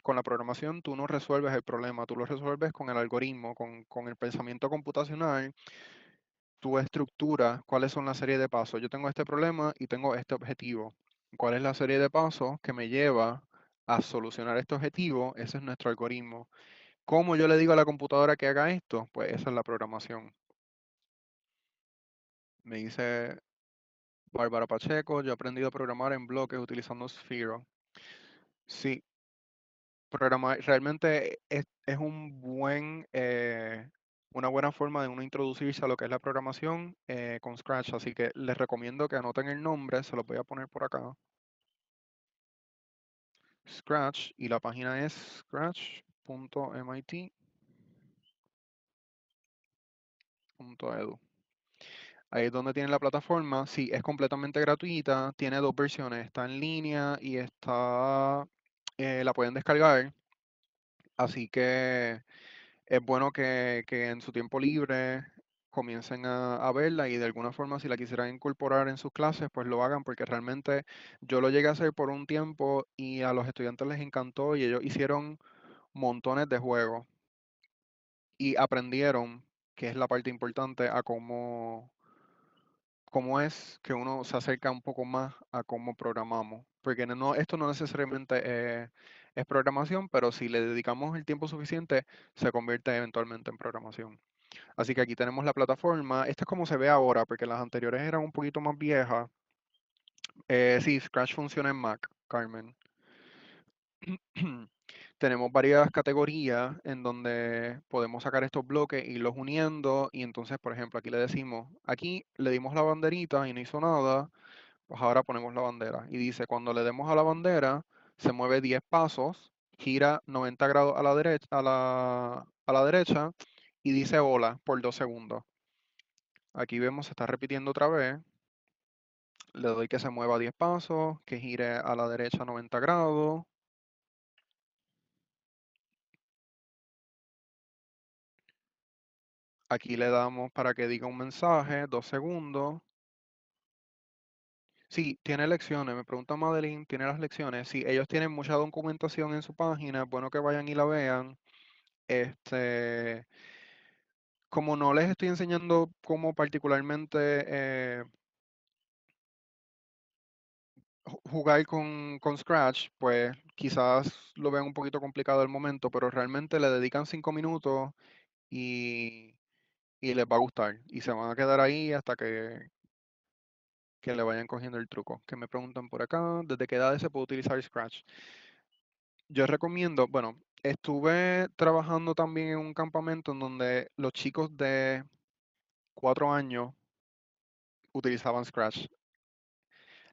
Con la programación tú no resuelves el problema, tú lo resuelves con el algoritmo, con el pensamiento computacional. Tu estructura, cuáles son la serie de pasos. Yo tengo este problema y tengo este objetivo. ¿Cuál es la serie de pasos que me lleva a solucionar este objetivo? Ese es nuestro algoritmo. ¿Cómo yo le digo a la computadora que haga esto? Pues esa es la programación. Me dice Bárbara Pacheco, yo he aprendido a programar en bloques utilizando Sphero. Sí, programar realmente es una buena forma de uno introducirse a lo que es la programación con Scratch. Así que les recomiendo que anoten el nombre, se lo voy a poner por acá. Scratch, y la página es scratch.mit.edu. Ahí es donde tienen la plataforma. Sí, es completamente gratuita. Tiene dos versiones. Está en línea y la pueden descargar. Así que es bueno que en su tiempo libre comiencen a verla y de alguna forma si la quisieran incorporar en sus clases, pues lo hagan porque realmente yo lo llegué a hacer por un tiempo y a los estudiantes les encantó y ellos hicieron montones de juegos y aprendieron, que es la parte importante, a cómo es que uno se acerca un poco más a cómo programamos. Porque esto no necesariamente es programación, pero si le dedicamos el tiempo suficiente, se convierte eventualmente en programación. Así que aquí tenemos la plataforma. Esta es como se ve ahora, porque las anteriores eran un poquito más viejas. Sí, Scratch funciona en Mac, Carmen. Tenemos varias categorías en donde podemos sacar estos bloques y los uniendo. Y entonces, por ejemplo, aquí le decimos, aquí le dimos la banderita y no hizo nada. Pues ahora ponemos la bandera. Y dice, cuando le demos a la bandera, se mueve 10 pasos, gira 90 grados a la derecha, a la derecha y dice hola por 2 segundos. Aquí vemos, se está repitiendo otra vez. Le doy que se mueva 10 pasos, que gire a la derecha 90 grados. Aquí le damos para que diga un mensaje, 2 segundos. Sí, tiene lecciones. Me pregunta Madeline, ¿tiene las lecciones? Sí, ellos tienen mucha documentación en su página. Es bueno que vayan y la vean. Este, como no les estoy enseñando cómo particularmente jugar con Scratch, pues quizás lo vean un poquito complicado al momento, pero realmente le dedican 5 minutos y, y les va a gustar. Y se van a quedar ahí hasta que le vayan cogiendo el truco. Que me preguntan por acá, ¿desde qué edad se puede utilizar Scratch? Yo recomiendo, bueno, estuve trabajando también en un campamento en donde los chicos de 4 años utilizaban Scratch.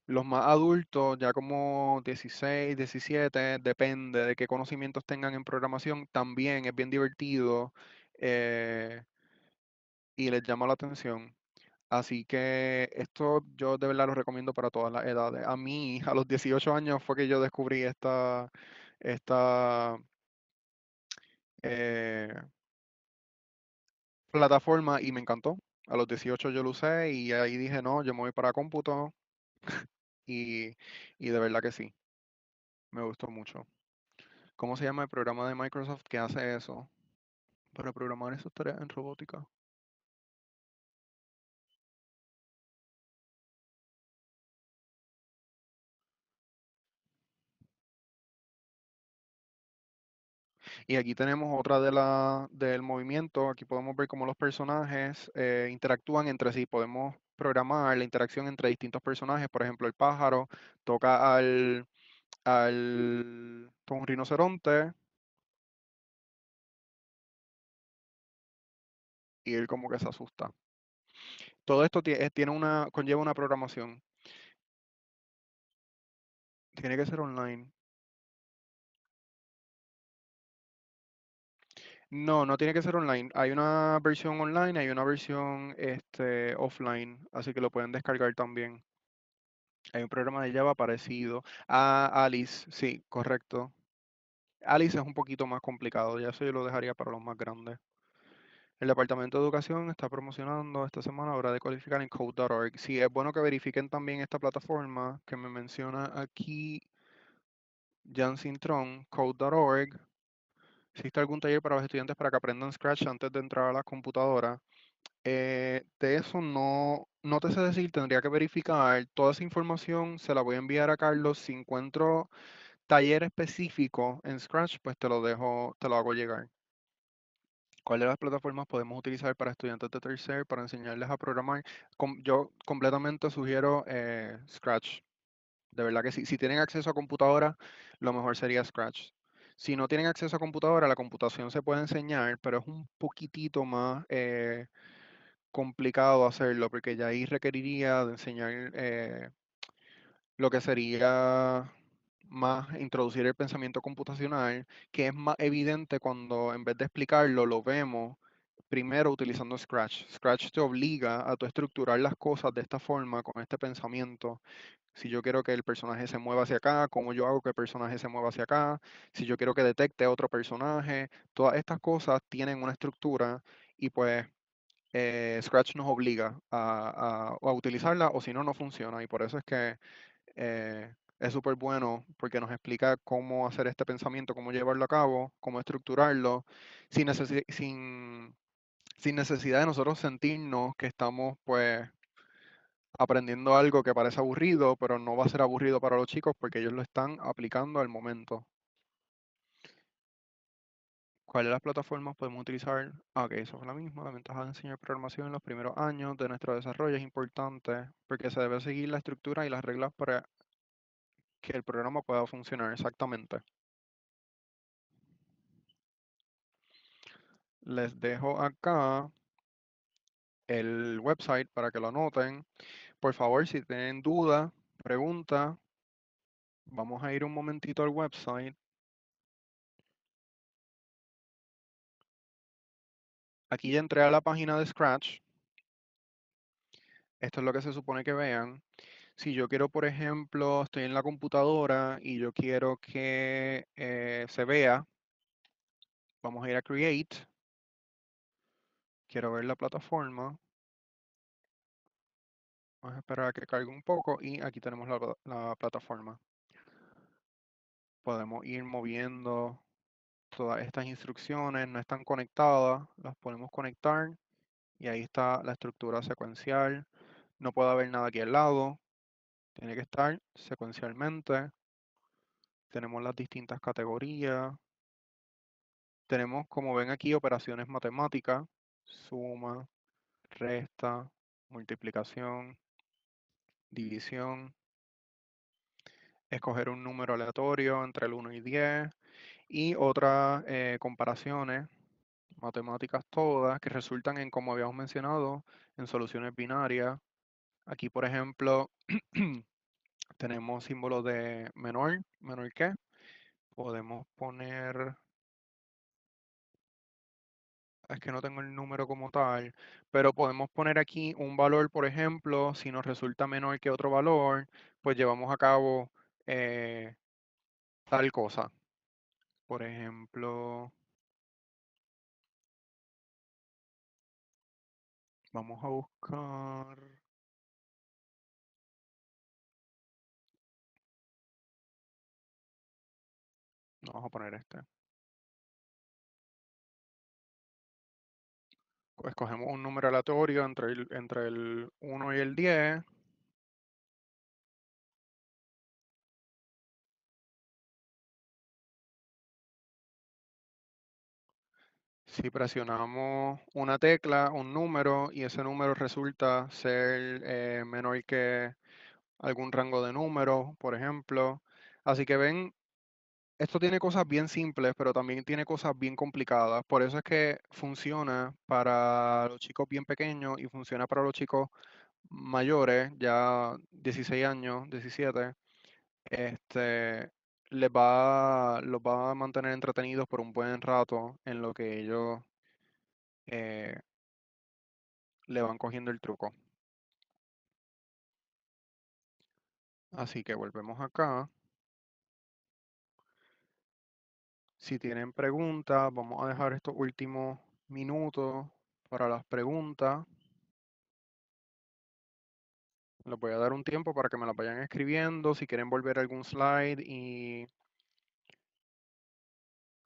Los más adultos, ya como 16, 17, depende de qué conocimientos tengan en programación, también es bien divertido eh, y les llama la atención. Así que esto yo de verdad lo recomiendo para todas las edades. A mí, a los 18 años fue que yo descubrí esta eh, plataforma y me encantó. A los 18 yo lo usé y ahí dije, no, yo me voy para cómputo y, y de verdad que sí, me gustó mucho. ¿Cómo se llama el programa de Microsoft que hace eso? Para programar esas tareas en robótica. Y aquí tenemos otra del movimiento. Aquí podemos ver cómo los personajes interactúan entre sí. Podemos programar la interacción entre distintos personajes. Por ejemplo, el pájaro toca al un rinoceronte y él como que se asusta. Todo esto conlleva una programación. Tiene que ser online. No, no tiene que ser online. Hay una versión online, hay una versión offline, así que lo pueden descargar también. Hay un programa de Java parecido a Alice, sí, correcto. Alice es un poquito más complicado, ya eso yo lo dejaría para los más grandes. El Departamento de Educación está promocionando esta semana hora de cualificar en code.org. Sí, es bueno que verifiquen también esta plataforma que me menciona aquí Jan Sintron, code.org. Existe algún taller para los estudiantes para que aprendan Scratch antes de entrar a la computadora. De eso no te sé decir, tendría que verificar. Toda esa información se la voy a enviar a Carlos. Si encuentro taller específico en Scratch, pues te lo hago llegar. ¿Cuáles de las plataformas podemos utilizar para estudiantes de tercer para enseñarles a programar? Yo completamente sugiero Scratch. De verdad que sí. Si tienen acceso a computadora, lo mejor sería Scratch. Si no tienen acceso a computadora, la computación se puede enseñar, pero es un poquitito más complicado hacerlo, porque ya ahí requeriría de enseñar lo que sería más introducir el pensamiento computacional, que es más evidente cuando en vez de explicarlo, lo vemos primero utilizando Scratch. Scratch te obliga a tu estructurar las cosas de esta forma, con este pensamiento. Si yo quiero que el personaje se mueva hacia acá, cómo yo hago que el personaje se mueva hacia acá, si yo quiero que detecte a otro personaje, todas estas cosas tienen una estructura y pues Scratch nos obliga a utilizarla o si no, no funciona. Y por eso es que es súper bueno porque nos explica cómo hacer este pensamiento, cómo llevarlo a cabo, cómo estructurarlo, sin necesidad de nosotros sentirnos que estamos pues aprendiendo algo que parece aburrido, pero no va a ser aburrido para los chicos porque ellos lo están aplicando al momento. ¿Cuáles las plataformas podemos utilizar? Ah, ok, eso es la misma. La ventaja de enseñar programación en los primeros años de nuestro desarrollo es importante porque se debe seguir la estructura y las reglas para que el programa pueda funcionar exactamente. Les dejo acá el website para que lo anoten. Por favor, si tienen duda, pregunta, vamos a ir un momentito al website. Aquí ya entré a la página de Scratch. Esto es lo que se supone que vean. Si yo quiero, por ejemplo, estoy en la computadora y yo quiero que se vea, vamos a ir a Create. Quiero ver la plataforma. Vamos a esperar a que cargue un poco y aquí tenemos la plataforma. Podemos ir moviendo todas estas instrucciones, no están conectadas, las podemos conectar y ahí está la estructura secuencial. No puede haber nada aquí al lado, tiene que estar secuencialmente. Tenemos las distintas categorías. Tenemos, como ven aquí, operaciones matemáticas, suma, resta, multiplicación, división, escoger un número aleatorio entre el 1 y 10 y otras comparaciones matemáticas todas que resultan en, como habíamos mencionado, en soluciones binarias. Aquí, por ejemplo, tenemos símbolos de menor que. Podemos poner, es que no tengo el número como tal, pero podemos poner aquí un valor, por ejemplo, si nos resulta menor que otro valor, pues llevamos a cabo eh, tal cosa. Por ejemplo, Vamos a buscar. Vamos a poner este. Escogemos un número aleatorio entre el 1 y el 10. Si presionamos una tecla, un número, y ese número resulta ser menor que algún rango de números, por ejemplo. Así que ven, esto tiene cosas bien simples, pero también tiene cosas bien complicadas. Por eso es que funciona para los chicos bien pequeños y funciona para los chicos mayores, ya 16 años, 17. Este, los va a mantener entretenidos por un buen rato en lo que ellos eh, le van cogiendo el truco. Así que volvemos acá. Si tienen preguntas, vamos a dejar estos últimos minutos para las preguntas. Les voy a dar un tiempo para que me las vayan escribiendo. Si quieren volver a algún slide y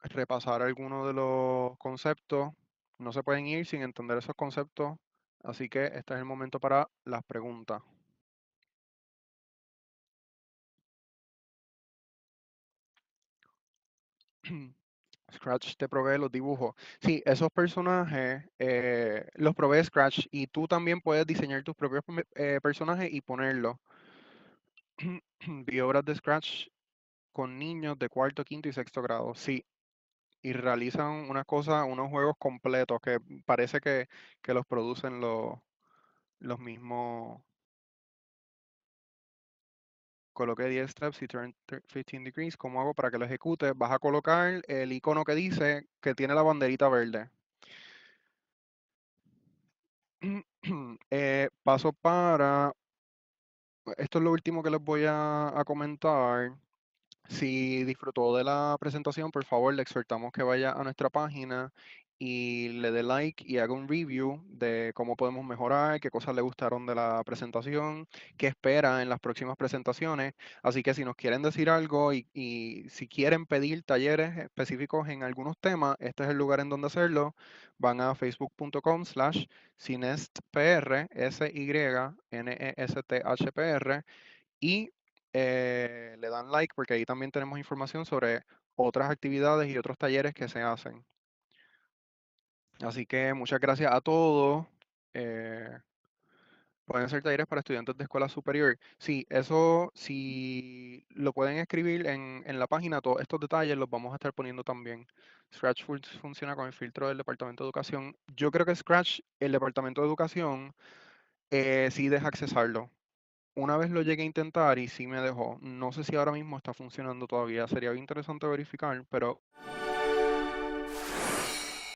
repasar alguno de los conceptos, no se pueden ir sin entender esos conceptos. Así que este es el momento para las preguntas. Scratch te provee los dibujos. Sí, esos personajes los provee Scratch y tú también puedes diseñar tus propios personajes y ponerlos. Vi obras de Scratch con niños de cuarto, quinto y sexto grado. Sí, y realizan una cosa, unos juegos completos que parece que los producen los mismos. Coloqué 10 steps y turn 15 degrees. ¿Cómo hago para que lo ejecute? Vas a colocar el icono que dice que tiene la banderita verde. Paso para, esto es lo último que les voy a comentar. Si disfrutó de la presentación, por favor, le exhortamos que vaya a nuestra página y le dé like y haga un review de cómo podemos mejorar, qué cosas le gustaron de la presentación, qué espera en las próximas presentaciones. Así que si nos quieren decir algo y si quieren pedir talleres específicos en algunos temas, este es el lugar en donde hacerlo. Van a facebook.com/synestpr, SYNESTHPR, y le dan like porque ahí también tenemos información sobre otras actividades y otros talleres que se hacen. Así que muchas gracias a todos. eh, Pueden ser talleres para estudiantes de escuela superior. Sí, eso, si lo pueden escribir en la página, todos estos detalles los vamos a estar poniendo también. Scratch funciona con el filtro del Departamento de Educación. Yo creo que Scratch, el Departamento de Educación, sí deja accesarlo. Una vez lo llegué a intentar y sí me dejó. No sé si ahora mismo está funcionando todavía. Sería interesante verificar, pero